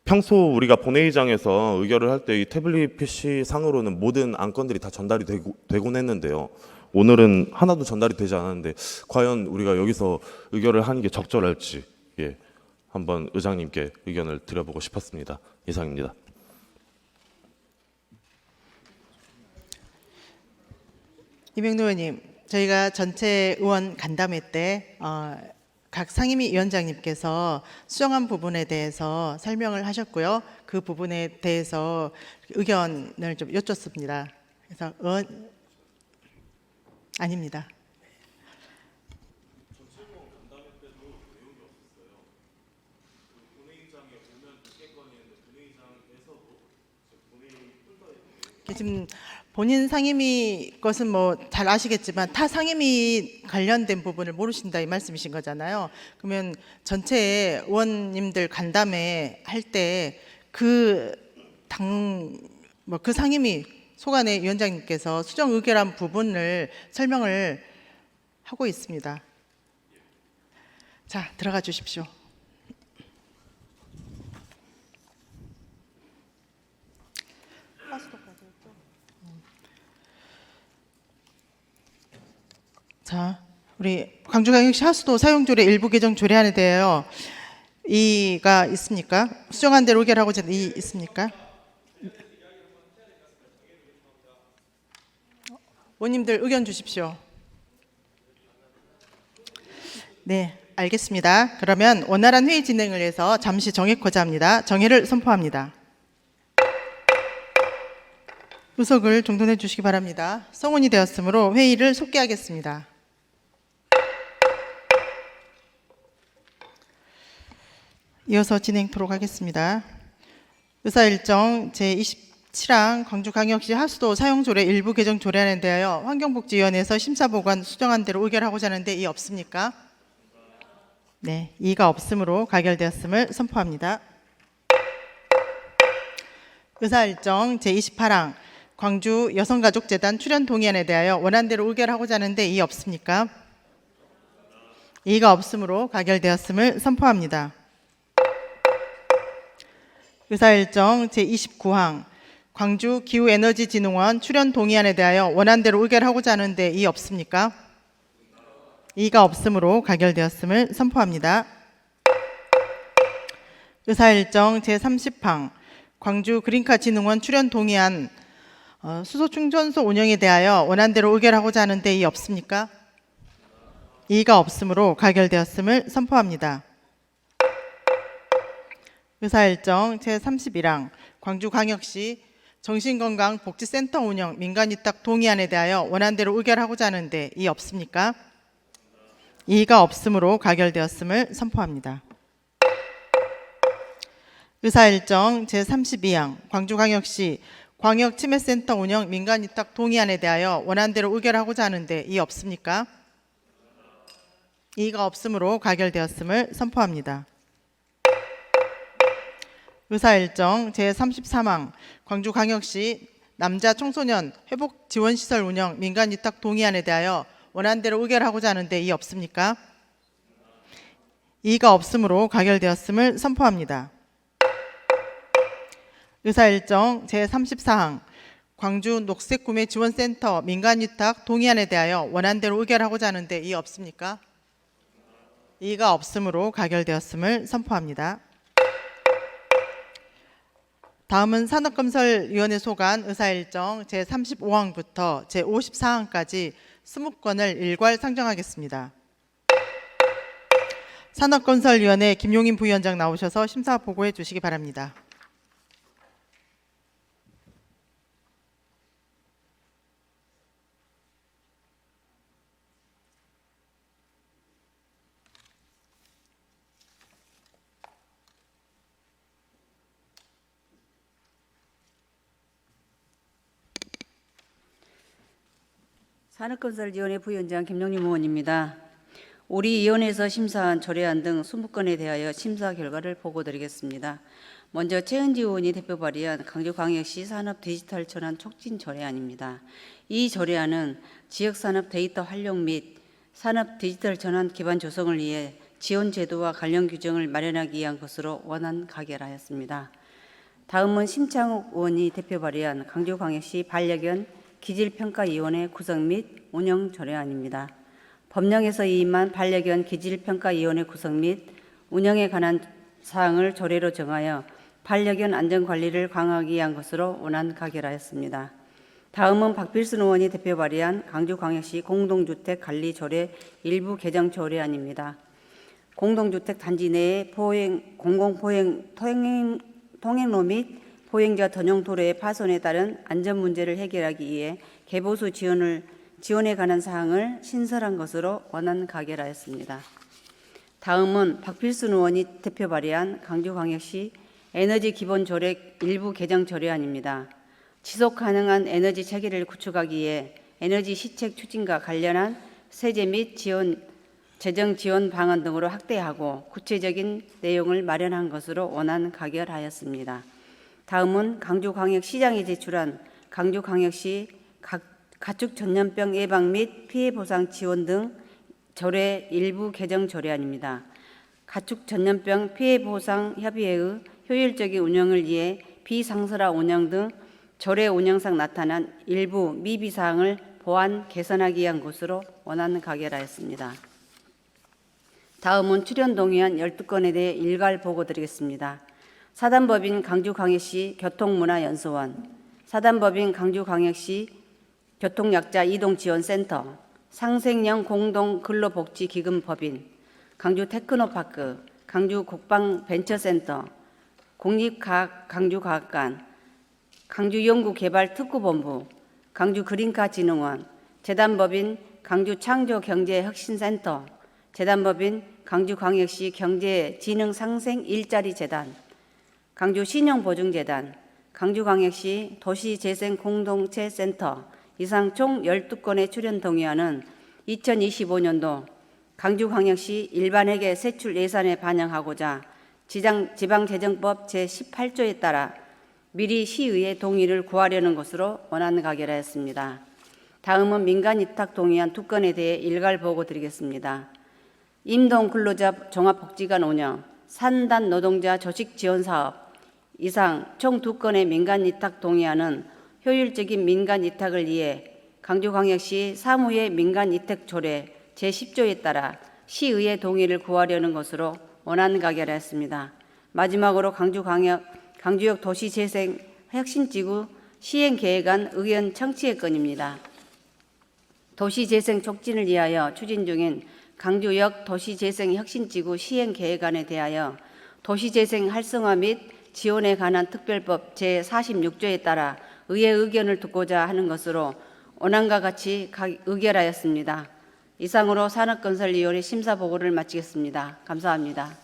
[SPEAKER 8] 평소 우리가 본회의장에서 의결을 할 때 이 태블릿 PC 상으로는 모든 안건들이 다 전달이 되곤 했는데요. 오늘은 하나도 전달이 되지 않았는데 과연 우리가 여기서 의결을 하는 게 적절할지 한번 의장님께 의견을 드려보고 싶었습니다. 이상입니다.
[SPEAKER 1] 이명노 의원님, 저희가 전체 의원 간담회 때 각 상임위 위원장님께서 수정한 부분에 대해서 설명을 하셨고요. 그 부분에 대해서 의견을 좀 여쭙습니다. 그래서 아닙니다. 지금 본인 상임위 것은 뭐 잘 아시겠지만 타 상임위 관련된 부분을 모르신다 이 말씀이신 거잖아요. 그러면 전체 의원님들 간담회 할 때 그 상임위 소관의 위원장님께서 수정 의결한 부분을 설명을 하고 있습니다. 자, 들어가 주십시오. 자, 우리 광주광역시 하수도 사용조례 일부 개정 조례안에 대하여 이의가 있습니까? 수정한 대로 의결하고자 하는 이의 있습니까? 의원님들 의견 주십시오. 네, 알겠습니다. 그러면 원활한 회의 진행을 위해서 잠시 정회코자 합니다. 정회를 선포합니다. 의석을 정돈해 주시기 바랍니다. 성원이 되었으므로 회의를 속기하겠습니다. 이어서 진행토록 하겠습니다. 의사일정 제27항 광주광역시 하수도 사용조례 일부 개정 조례안에 대하여 환경복지위원회에서 심사보관 수정한 대로 의결하고자 하는데 이의 없습니까? 네, 이의가 없으므로 가결되었음을 선포합니다. 의사일정 제28항 광주 여성가족재단 출연 동의안에 대하여 원안대로 의결하고자 하는데 이의 없습니까? 이의가 없으므로 가결되었음을 선포합니다. 의사일정 제29항 광주 기후에너지진흥원 출연 동의안에 대하여 원안대로 의결하고자 하는데 이의 없습니까? 이의가 없으므로 가결되었음을 선포합니다. 의사일정 제30항 광주 그린카 진흥원 출연 동의안 수소 충전소 운영에 대하여 원안대로 의결하고자 하는데 이의 없습니까? 이의가 없으므로 가결되었음을 선포합니다. 의사일정 제31항 광주광역시 정신건강복지센터 운영 민간위탁 동의안에 대하여 원안대로 의결하고자 하는데 이의 없습니까? 이의가 없으므로 가결되었음을 선포합니다. 의사일정 제32항 광주광역시 광역치매센터 운영 민간위탁 동의안에 대하여 원안대로 의결하고자 하는데 이의 없습니까? 이의가 없으므로 가결되었음을 선포합니다. 의사일정 제33항 광주광역시 남자 청소년 회복지원시설 운영 민간위탁 동의안에 대하여 원안대로 의결하고자 하는데 이의 없습니까? 이의가 없으므로 가결되었음을 선포합니다. 의사일정 제34항 광주 녹색구매지원센터 민간위탁 동의안에 대하여 원안대로 의결하고자 하는데 이의 없습니까? 이의가 없으므로 가결되었음을 선포합니다. 다음은 산업건설위원회 소관 의사일정 제35항부터 제54항까지 20건을 일괄 상정하겠습니다. 산업건설위원회 김용인 부위원장 나오셔서 심사 보고해 주시기 바랍니다.
[SPEAKER 9] 산업건설위원회 부위원장 김용림 의원입니다. 우리 위원회에서 심사한 조례안 등 20건에 대하여 심사 결과를 보고드리겠습니다. 먼저 최은지 의원이 대표 발의한 광주광역시 산업 디지털 전환 촉진 조례안입니다. 이 조례안은 지역산업 데이터 활용 및 산업 디지털 전환 기반 조성을 위해 지원 제도와 관련 규정을 마련하기 위한 것으로 원안 가결하였습니다. 다음은 심창욱 의원이 대표 발의한 광주광역시 반려견 기질평가위원회 구성 및 운영 조례안입니다. 법령에서 위임한 반려견 기질평가위원회 구성 및 운영에 관한 사항을 조례로 정하여 반려견 안전관리를 강화하기 위한 것으로 원안 가결하였습니다. 다음은 박필순 의원이 대표 발의한 광주광역시 공동주택 관리 조례 일부 개정 조례안입니다. 공동주택 단지 내의 통행로 및 보행자 전용 도로의 파손에 따른 안전 문제를 해결하기 위해 개보수 지원에 관한 사항을 신설한 것으로 원안 가결하였습니다. 다음은 박필순 의원이 대표 발의한 광주광역시 에너지 기본 조례 일부 개정 조례안입니다. 지속 가능한 에너지 체계를 구축하기 위해 에너지 시책 추진과 관련한 세제 및 재정 지원 방안 등으로 확대하고 구체적인 내용을 마련한 것으로 원안 가결하였습니다. 다음은 광주광역시장이 제출한 광주광역시 가축 전염병 예방 및 피해 보상 지원 등 조례 일부 개정 조례안입니다. 가축 전염병 피해 보상 협의회의 효율적인 운영을 위해 비상설화 운영 등 조례 운영상 나타난 일부 미비 사항을 보완 개선하기 위한 것으로 원안 가결하였습니다. 다음은 출연 동의안 12건에 대해 일괄 보고드리겠습니다. 사단법인 광주광역시 교통문화연수원, 사단법인 광주광역시 교통약자 이동지원센터, 상생형 공동근로복지기금법인, 광주테크노파크, 광주국방벤처센터, 국립과학 광주과학관, 강주연구개발특구본부, 강주그린카진흥원, 재단법인 강주창조경제혁신센터, 재단법인 강주광역시 경제진흥상생 일자리재단, 강주신용보증재단, 강주광역시 도시재생공동체센터 이상 총 12건의 출연 동의안은 2025년도 강주광역시 일반회계 세출 예산에 반영하고자 지방재정법 제18조에 따라 미리 시의회 동의를 구하려는 것으로 원안 가결하였습니다. 다음은 민간위탁 동의안 2건에 대해 일괄 보고 드리겠습니다. 임동근로자 종합복지관 운영, 산단 노동자 조직지원사업 이상 총 2건의 민간위탁 동의안은 효율적인 민간위탁을 위해 강주광역시 사무의 민간위탁조례 제10조에 따라 시의회 동의를 구하려는 것으로 원안 가결하였습니다. 마지막으로 강주역 도시재생 혁신지구 시행계획안 의견 청취의 건입니다. 도시재생 촉진을 위하여 추진 중인 강주역 도시재생 혁신지구 시행계획안에 대하여 도시재생 활성화 및 지원에 관한 특별법 제46조에 따라 의회 의견을 듣고자 하는 것으로 원안과 같이 의결하였습니다. 이상으로 산업건설위원회 심사보고를 마치겠습니다. 감사합니다.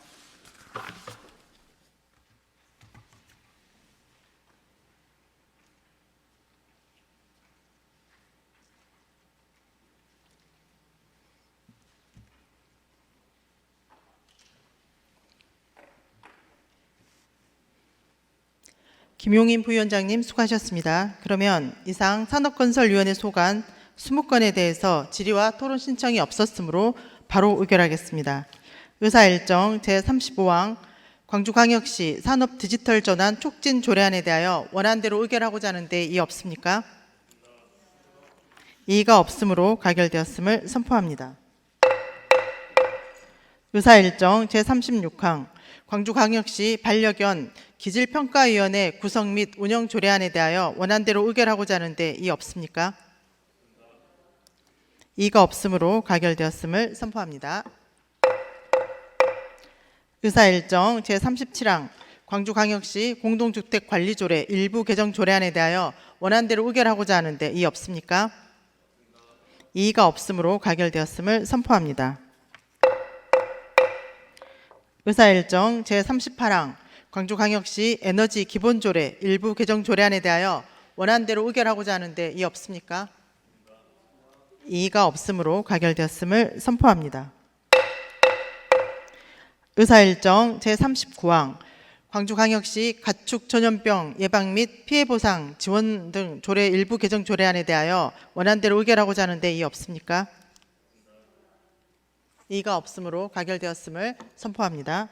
[SPEAKER 1] 김용인 부위원장님 수고하셨습니다. 그러면 이상 산업건설위원회 소관 20건에 대해서 질의와 토론 신청이 없었으므로 바로 의결하겠습니다. 의사일정 제35항 광주광역시 산업디지털전환 촉진 조례안에 대하여 원안대로 의결하고자 하는데 이의 없습니까? 이의가 없으므로 가결되었음을 선포합니다. 의사일정 제36항 광주광역시 반려견 기질평가위원회 구성 및 운영 조례안에 대하여 원안대로 의결하고자 하는데 이의 없습니까? 이의가 없으므로 가결되었음을 선포합니다. 의사일정 제37항 광주광역시 공동주택관리조례 일부 개정 조례안에 대하여 원안대로 의결하고자 하는데 이의 없습니까? 이의가 없으므로 가결되었음을 선포합니다. 의사일정 제38항 광주광역시 에너지 기본조례 일부 개정 조례안에 대하여 원안대로 의결하고자 하는데 이의 없습니까? 이의가 없으므로 가결되었음을 선포합니다. 의사일정 제39항 광주광역시 가축 전염병 예방 및 피해 보상 지원 등 조례 일부 개정 조례안에 대하여 원안대로 의결하고자 하는데 이의 없습니까? 이의가 없으므로 가결되었음을 선포합니다.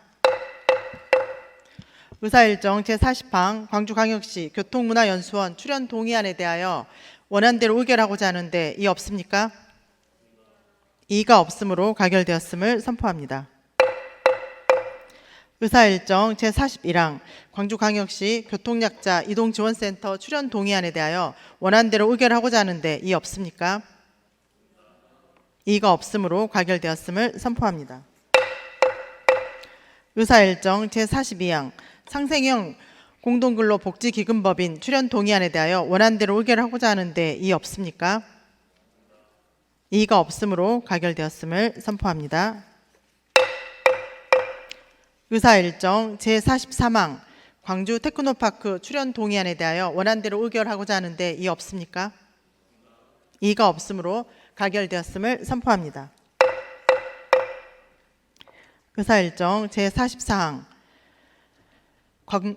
[SPEAKER 1] 의사일정 제40항 광주광역시 교통문화연수원 출연 동의안에 대하여 원안대로 의결하고자 하는데 이의 없습니까? 이의가 없으므로 가결되었음을 선포합니다. 의사일정 제41항 광주광역시 교통약자 이동지원센터 출연 동의안에 대하여 원안대로 의결하고자 하는데 이의 없습니까? 이의가 없으므로 가결되었음을 선포합니다. 의사일정 제42항 상생형 공동근로복지기금법인 출연 동의안에 대하여 원안대로 의결하고자 하는데 이의 없습니까? 이의가 없으므로 가결되었음을 선포합니다. 의사일정 제43항 광주 테크노파크 출연 동의안에 대하여 원안대로 의결하고자 하는데 이의 없습니까? 이의가 없으므로 가결되었음을 선포합니다. 의사일정 제44항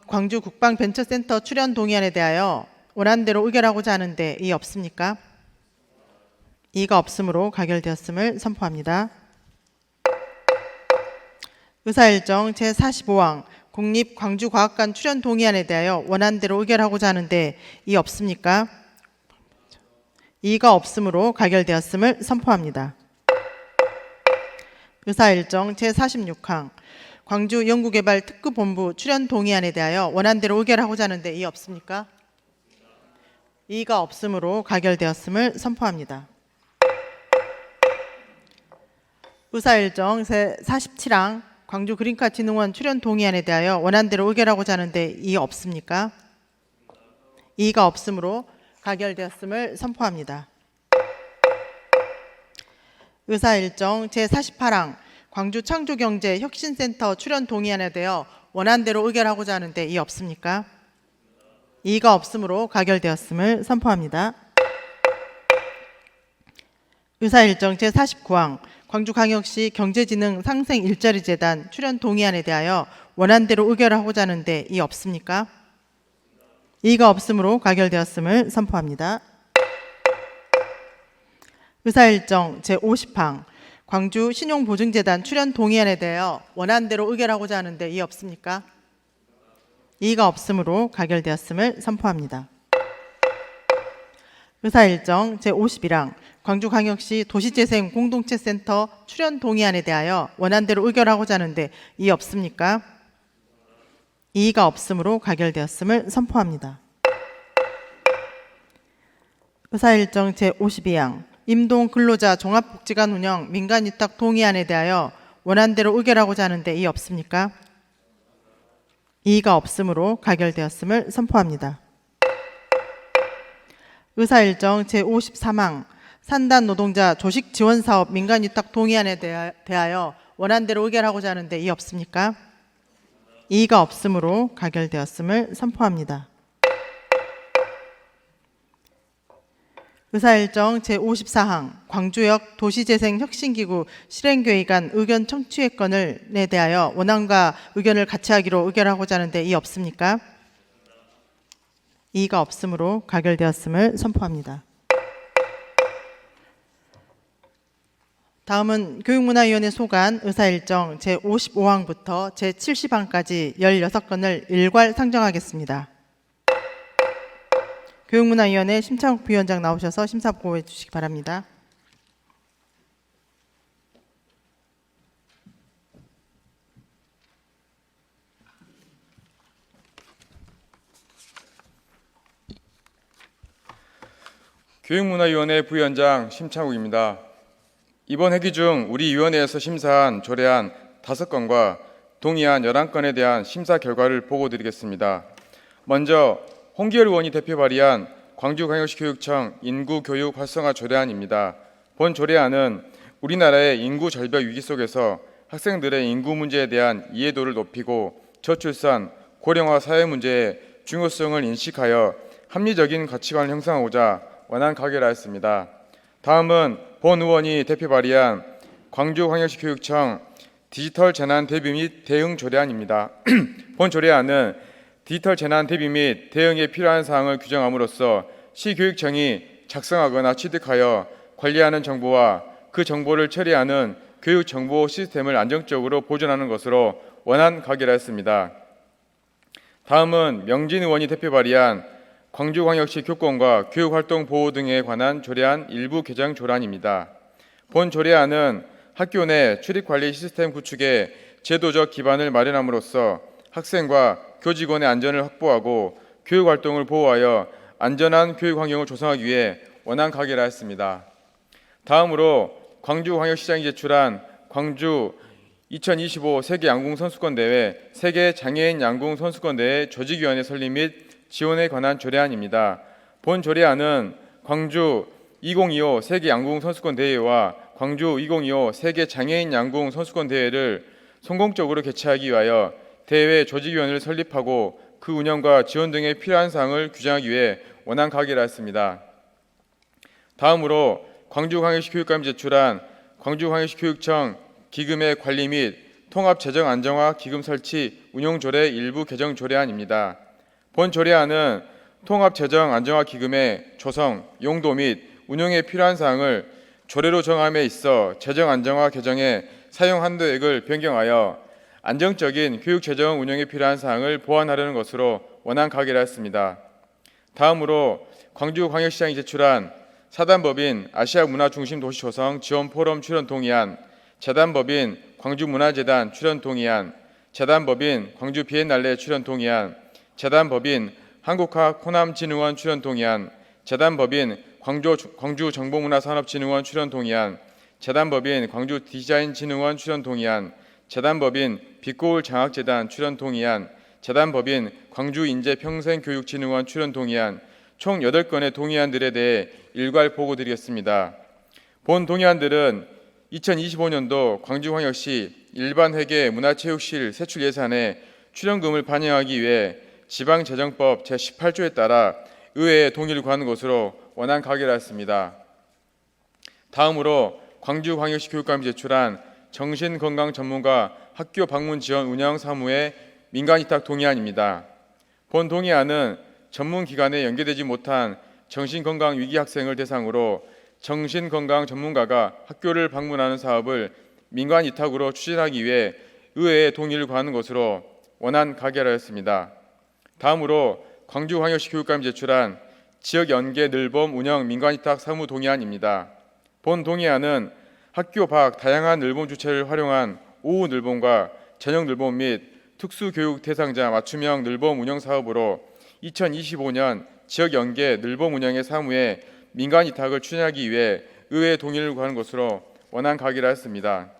[SPEAKER 1] 광주 국방벤처센터 출연 동의안에 대하여 원안대로 의결하고자 하는데 이의 없습니까? 이의가 없으므로 가결되었음을 선포합니다. 의사일정 제45항 국립광주과학관 출연 동의안에 대하여 원안대로 의결하고자 하는데 이의 없습니까? 이의가 없으므로 가결되었음을 선포합니다. 의사일정 제46항 광주연구개발특구본부 출연 동의안에 대하여 원안대로 의결하고자 하는데 이의 없습니까? 이의가 없으므로 가결되었음을 선포합니다. 의사일정 제47항 광주그린카진흥원 출연 동의안에 대하여 원안대로 의결하고자 하는데 이의 없습니까? 이의가 없으므로 가결되었음을 선포합니다. 의사일정 제48항 광주창조경제혁신센터 출연 동의안에 대하여 원안대로 의결하고자 하는데 이의 없습니까? 이의가 없으므로 가결되었음을 선포합니다. 의사일정 제49항 광주광역시 경제진흥 상생 일자리 재단 출연 동의안에 대하여 원안대로 의결하고자 하는데 이의 없습니까? 이의가 없으므로 가결되었음을 선포합니다. 의사일정 제50항 광주 신용보증재단 출연 동의안에 대하여 원안대로 의결하고자 하는데 이의 없습니까? 이의가 없으므로 가결되었음을 선포합니다. 의사일정 제51항 광주광역시 도시재생 공동체센터 출연 동의안에 대하여 원안대로 의결하고자 하는데 이의 없습니까? 이의가 없으므로 가결되었음을 선포합니다. 의사일정 제52항 임동 근로자 종합복지관 운영 민간위탁 동의안에 대하여 원안대로 의결하고자 하는데 이의 없습니까? 이의가 없으므로 가결되었음을 선포합니다. 의사일정 제53항 산단 노동자 조식 지원 사업 민간위탁 동의안에 대하여 원안대로 의결하고자 하는데 이의 없습니까? 이의가 없으므로 가결되었음을 선포합니다. 의사일정 제54항 광주역 도시재생혁신기구 실행계획 간 의견 청취회 건에 대하여 원안과 의견을 같이 하기로 의결하고자 하는데 이의 없습니까? 이의가 없으므로 가결되었음을 선포합니다. 다음은 교육문화위원회 소관 의사일정 제55항부터 제70항까지 16건을 일괄 상정하겠습니다. 교육문화위원회 심창욱 부위원장 나오셔서 심사 보고해 주시기 바랍니다.
[SPEAKER 10] 교육문화위원회 부위원장 심창욱입니다. 이번 회기 중 우리 위원회에서 심사한 조례안 5건과 동의안 11건에 대한 심사 결과를 보고드리겠습니다. 먼저 홍기열 의원이 대표 발의한 광주광역시 교육청 인구교육 활성화 조례안입니다. 본 조례안은 우리나라의 인구 절벽 위기 속에서 학생들의 인구 문제에 대한 이해도를 높이고 저출산, 고령화 사회 문제의 중요성을 인식하여 합리적인 가치관을 형성하고자 원안 가결하였습니다. 다음은 본 의원이 대표 발의한 광주광역시 교육청 디지털 재난 대비 및 대응 조례안입니다. 본 조례안은 디지털 재난 대비 및 대응에 필요한 사항을 규정함으로써 시교육청이 작성하거나 취득하여 관리하는 정보와 그 정보를 처리하는 교육 정보 시스템을 안정적으로 보존하는 것으로 원안 가결하였습니다. 다음은 명진 의원이 대표 발의한 광주광역시 교권과 교육활동 보호 등에 관한 조례안 일부 개정 조례안입니다. 본 조례안은 학교 내 출입관리 시스템 구축에 제도적 기반을 마련함으로써 학생과 교직원의 안전을 확보하고 교육활동을 보호하여 안전한 교육 환경을 조성하기 위해 원안 가결하였습니다. 다음으로 광주광역시장이 제출한 광주 2025 세계 양궁 선수권 대회 세계 장애인 양궁 선수권 대회 조직위원회 설립 및 지원에 관한 조례안입니다. 본 조례안은 광주 2025 세계 양궁 선수권 대회와 광주 2025 세계 장애인 양궁 선수권 대회를 성공적으로 개최하기 위하여 대회 조직위원회를 설립하고 그 운영과 지원 등에 필요한 사항을 규정하기 위해 원안 가결하였습니다. 다음으로 광주광역시 교육감이 제출한 광주광역시 교육청 기금의 관리 및 통합재정 안정화 기금 설치 운용조례 일부 개정 조례안입니다. 본 조례안은 통합재정 안정화 기금의 조성, 용도 및 운용에 필요한 사항을 조례로 정함에 있어 재정 안정화 개정의 사용 한도액을 변경하여 안정적인 교육재정 운영에 필요한 사항을 보완하려는 것으로 원안 가결하였습니다. 다음으로 광주광역시장이 제출한 사단법인 아시아문화중심도시조성 지원포럼 출연 동의안, 재단법인 광주문화재단 출연 동의안, 재단법인 광주비엔날레 출연 동의안, 재단법인 한국학 호남진흥원 출연 동의안, 재단법인 광주정보문화산업진흥원 출연 동의안, 재단법인 광주디자인진흥원 출연 동의안, 재단법인 빛고울 장학재단 출연 동의안, 재단법인 광주인재평생교육진흥원 출연 동의안 총 8건의 동의안들에 대해 일괄 보고드리겠습니다. 본 동의안들은 2025년도 광주광역시 일반회계 문화체육실 세출 예산에 출연금을 반영하기 위해 지방재정법 제18조에 따라 의회에 동의를 구하는 것으로 원안 가결하였습니다. 다음으로 광주광역시 교육감이 제출한 정신건강 전문가 학교 방문 지원 운영 사무의 민간위탁 동의안입니다. 본 동의안은 전문기관에 연계되지 못한 정신건강 위기 학생을 대상으로 정신건강 전문가가 학교를 방문하는 사업을 민간위탁으로 추진하기 위해 의회에 동의를 구하는 것으로 원안 가결하였습니다. 다음으로 광주광역시 교육감이 제출한 지역연계 늘봄 운영 민간위탁 사무 동의안입니다. 본 동의안은 학교 밖 다양한 늘봄 주체를 활용한 오후 늘봄과 저녁 늘봄 및 특수교육 대상자 맞춤형 늘봄 운영 사업으로 2025년 지역연계 늘봄 운영의 사무에 민간위탁을 추진하기 위해 의회의 동의를 구하는 것으로 원안 가결하였습니다.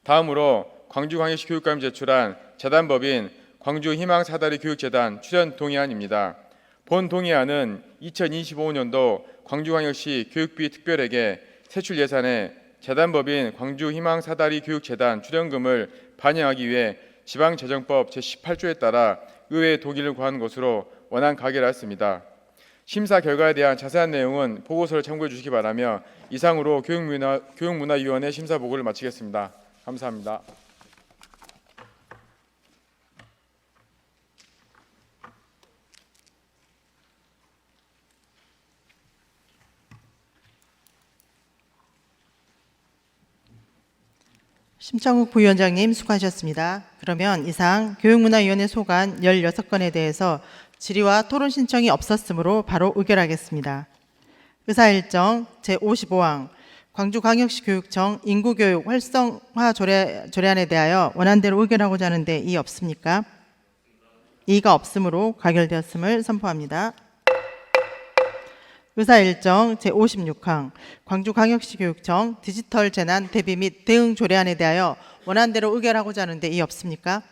[SPEAKER 10] 다음으로 광주광역시 교육감이 제출한 재단법인 광주희망사다리 교육재단 출연 동의안입니다. 본 동의안은 2025년도 광주광역시 교육비 특별회계 세출 예산에 재단법인 광주희망사다리 교육재단 출연금을 반영하기 위해 지방재정법 제18조에 따라 의회의 동의를 구하는 것으로 원안 가결하였습니다. 심사 결과에 대한 자세한 내용은 보고서를 참고해 주시기 바라며 이상으로 교육문화위원회 심사 보고를 마치겠습니다. 감사합니다.
[SPEAKER 1] 심창욱 부위원장님 수고하셨습니다. 그러면 이상 교육문화위원회 소관 16건에 대해서 질의와 토론 신청이 없었으므로 바로 의결하겠습니다. 의사일정 제55항 광주광역시 교육청 인구교육 활성화 조례안에 대하여 원안대로 의결하고자 하는데 이의 없습니까? 이의가 없으므로 가결되었음을 선포합니다. 의사일정 제56항 광주광역시 교육청 디지털 재난 대비 및 대응 조례안에 대하여 원안대로 의결하고자 하는데 이의 없습니까?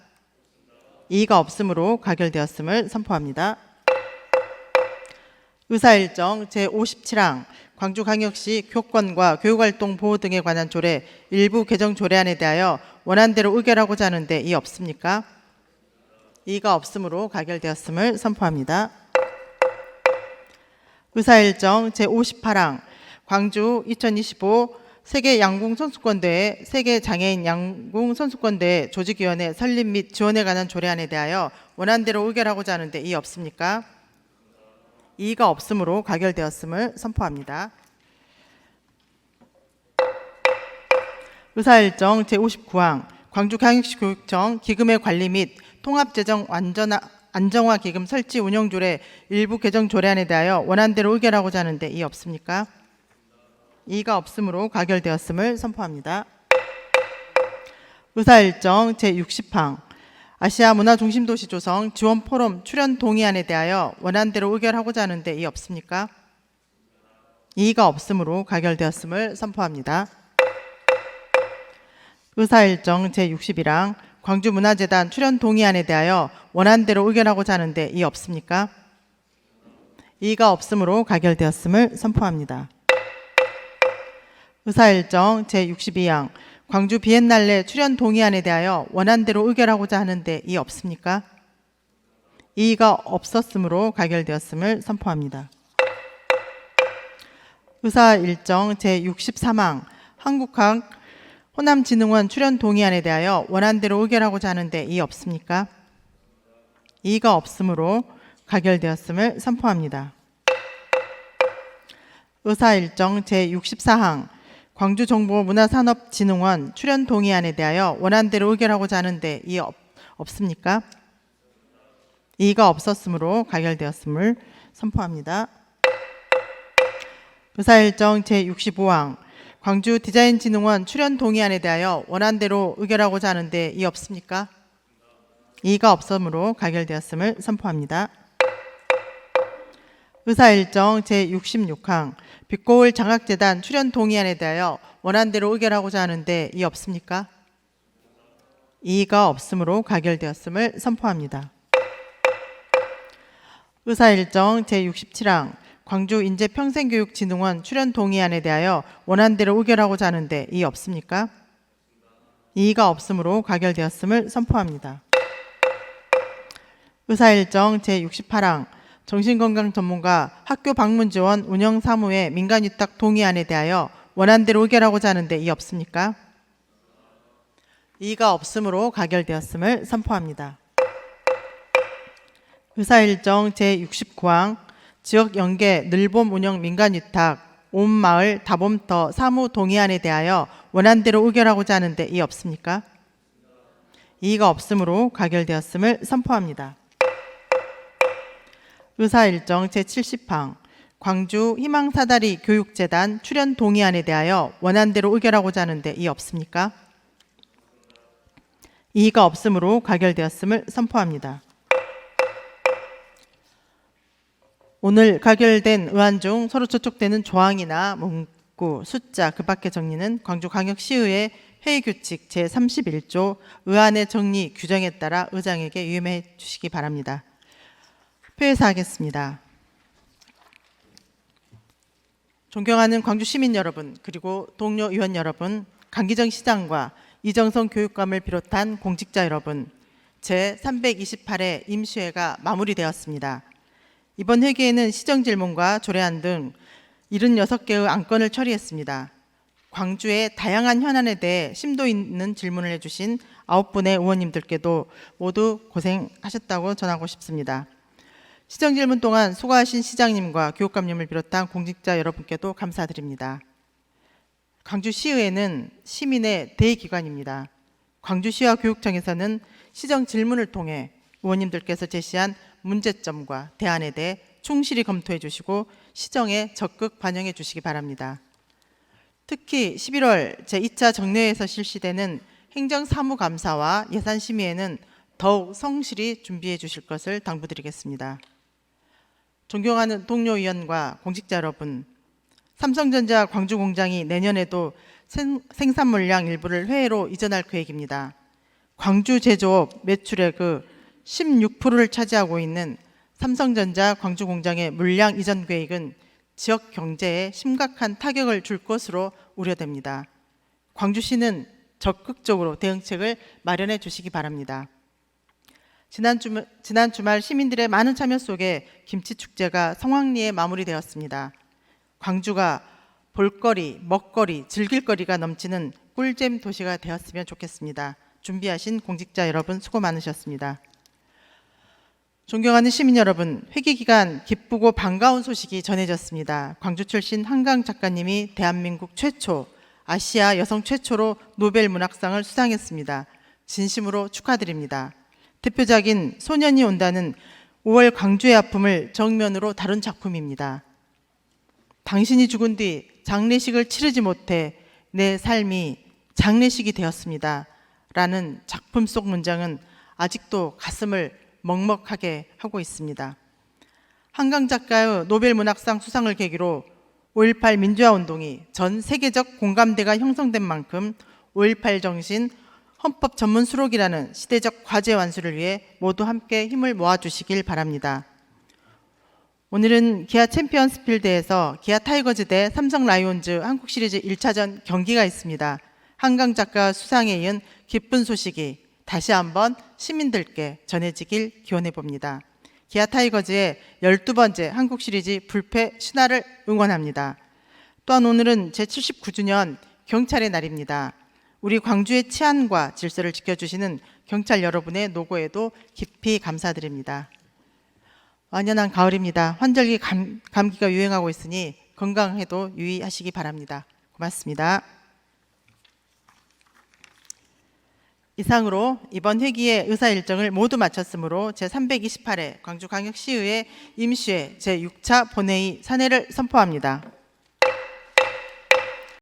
[SPEAKER 1] 이의가 없으므로 가결되었음을 선포합니다. 의사일정 제57항 광주광역시 교권과 교육활동 보호 등에 관한 조례 일부 개정 조례안에 대하여 원안대로 의결하고자 하는데 이의 없습니까? 이의가 없으므로 가결되었음을 선포합니다. 의사일정 제58항 광주 2025 세계 양궁 선수권대회 세계 장애인 양궁 선수권대회 조직위원회 설립 및 지원에 관한 조례안에 대하여 원안대로 의결하고자 하는데 이의 없습니까? 이의가 없으므로 가결되었음을 선포합니다. 의사일정 제59항 광주광역시 교육청 기금의 관리 및 통합재정 안정화 기금 설치 운영 조례 일부 개정 조례안에 대하여 원안대로 의결하고자 하는데 이의 없습니까? 이의가 없으므로 가결되었음을 선포합니다. 의사일정 제60항 아시아 문화중심도시 조성 지원 포럼 출연 동의안에 대하여 원안대로 의결하고자 하는데 이의 없습니까? 이의가 없으므로 가결되었음을 선포합니다. 의사일정 제61항 광주문화재단 출연 동의안에 대하여 원안대로 의결하고자 하는데 이의 없습니까? 이의가 없으므로 가결되었음을 선포합니다. 의사일정 제62항 광주 비엔날레 출연 동의안에 대하여 원안대로 의결하고자 하는데 이의 없습니까? 이의가 없었으므로 가결되었음을 선포합니다. 의사일정 제63항 한국학 호남진흥원 출연 동의안에 대하여 원안대로 의결하고자 하는데 이의 없습니까? 이의가 없으므로 가결되었음을 선포합니다. 의사일정 제64항 광주정보문화산업진흥원 출연 동의안에 대하여 원안대로 의결하고자 하는데 이의 없습니까? 이의가 없었으므로 가결되었음을 선포합니다. 의사일정 제65항 광주디자인진흥원 출연 동의안에 대하여 원안대로 의결하고자 하는데 이의 없습니까? 이의가 없으므로 가결되었음을 선포합니다. 의사일정 제66항 빛고울 장학재단 출연 동의안에 대하여 원안대로 의결하고자 하는데 이의 없습니까? 이의가 없으므로 가결되었음을 선포합니다. 의사일정 제67항 광주인재평생교육진흥원 출연 동의안에 대하여 원안대로 의결하고자 하는데 이의 없습니까? 이의가 없으므로 가결되었음을 선포합니다. 의사일정 제68항 정신건강 전문가 학교 방문 지원 운영 사무의 민간 위탁 동의안에 대하여 원안대로 의결하고자 하는데 이의 없습니까? 이의가 없으므로 가결되었음을 선포합니다. 의사일정 제69항 지역 연계 늘봄 운영 민간 위탁 온마을 다봄터 사무 동의안에 대하여 원안대로 의결하고자 하는데 이의 없습니까? 이의가 없으므로 가결되었음을 선포합니다. 의사일정 제70항 광주 희망사다리 교육재단 출연 동의안에 대하여 원안대로 의결하고자 하는데 이의 없습니까? 이의가 없으므로 가결되었음을 선포합니다. 오늘 가결된 의안 중 서로 저촉되는 조항이나 문구, 숫자 그 밖의 정리는 광주광역시의회 회의규칙 제31조 의안의 정리 규정에 따라 의장에게 유임해 주시기 바랍니다. 표에서하겠습니다. 존경하는 광주 시민 여러분, 그리고 동료 의원 여러분, 강기정 시장과 이정성 교육감을 비롯한 공직자 여러분, 제328회 임시회가 마무리되었습니다. 이번 회기에는 시정질문과 조례안 등 76개의 안건을 처리했습니다. 광주의 다양한 현안에 대해 심도 있는 질문을 해주신 9분의 의원님들께도 모두 고생하셨다고 전하고 싶습니다. 시정질문 동안 수고하신 시장님과 교육감님을 비롯한 공직자 여러분께도 감사드립니다. 광주시의회는 시민의 대기관입니다. 광주시와 교육청에서는 시정질문을 통해 의원님들께서 제시한 문제점과 대안에 대해 충실히 검토해 주시고 시정에 적극 반영해 주시기 바랍니다. 특히 11월 제2차 정례회에서 실시되는 행정사무감사와 예산심의에는 더욱 성실히 준비해 주실 것을 당부드리겠습니다. 존경하는 동료 의원과 공직자 여러분, 삼성전자 광주공장이 내년에도 생산 물량 일부를 해외로 이전할 계획입니다. 광주 제조업 매출액의 16%를 차지하고 있는 삼성전자 광주공장의 물량 이전 계획은 지역 경제에 심각한 타격을 줄 것으로 우려됩니다. 광주시는 적극적으로 대응책을 마련해 주시기 바랍니다. 지난 주말 시민들의 많은 참여 속에 김치축제가 성황리에 마무리되었습니다. 광주가 볼거리, 먹거리, 즐길거리가 넘치는 꿀잼 도시가 되었으면 좋겠습니다. 준비하신 공직자 여러분 수고 많으셨습니다. 존경하는 시민 여러분, 회기 기간 기쁘고 반가운 소식이 전해졌습니다. 광주 출신 한강 작가님이 대한민국 최초, 아시아 여성 최초로 노벨 문학상을 수상했습니다. 진심으로 축하드립니다. 대표작인 소년이 온다는 5월 광주의 아픔을 정면으로 다룬 작품입니다. 당신이 죽은 뒤 장례식을 치르지 못해 내 삶이 장례식이 되었습니다. 라는 작품 속 문장은 아직도 가슴을 먹먹하게 하고 있습니다. 한강 작가의 노벨 문학상 수상을 계기로 5.18 민주화운동이 전 세계적 공감대가 형성된 만큼 5.18 정신 헌법 전문 수록이라는 시대적 과제 완수를 위해 모두 함께 힘을 모아주시길 바랍니다. 오늘은 기아 챔피언스 필드에서 기아 타이거즈 대 삼성 라이온즈 한국 시리즈 1차전 경기가 있습니다. 한강 작가 수상에 이은 기쁜 소식이 다시 한번 시민들께 전해지길 기원해 봅니다. 기아 타이거즈의 12번째 한국 시리즈 불패 신화를 응원합니다. 또한 오늘은 제79주년 경찰의 날입니다. 우리 광주의 치안과 질서를 지켜주시는 경찰 여러분의 노고에도 깊이 감사드립니다. 완연한 가을입니다. 환절기 감기가 유행하고 있으니 건강에도 유의하시기 바랍니다. 고맙습니다. 이상으로 이번 회기의 의사 일정을 모두 마쳤으므로 제328회 광주광역시의회 임시회 제6차 본회의 산회를 선포합니다.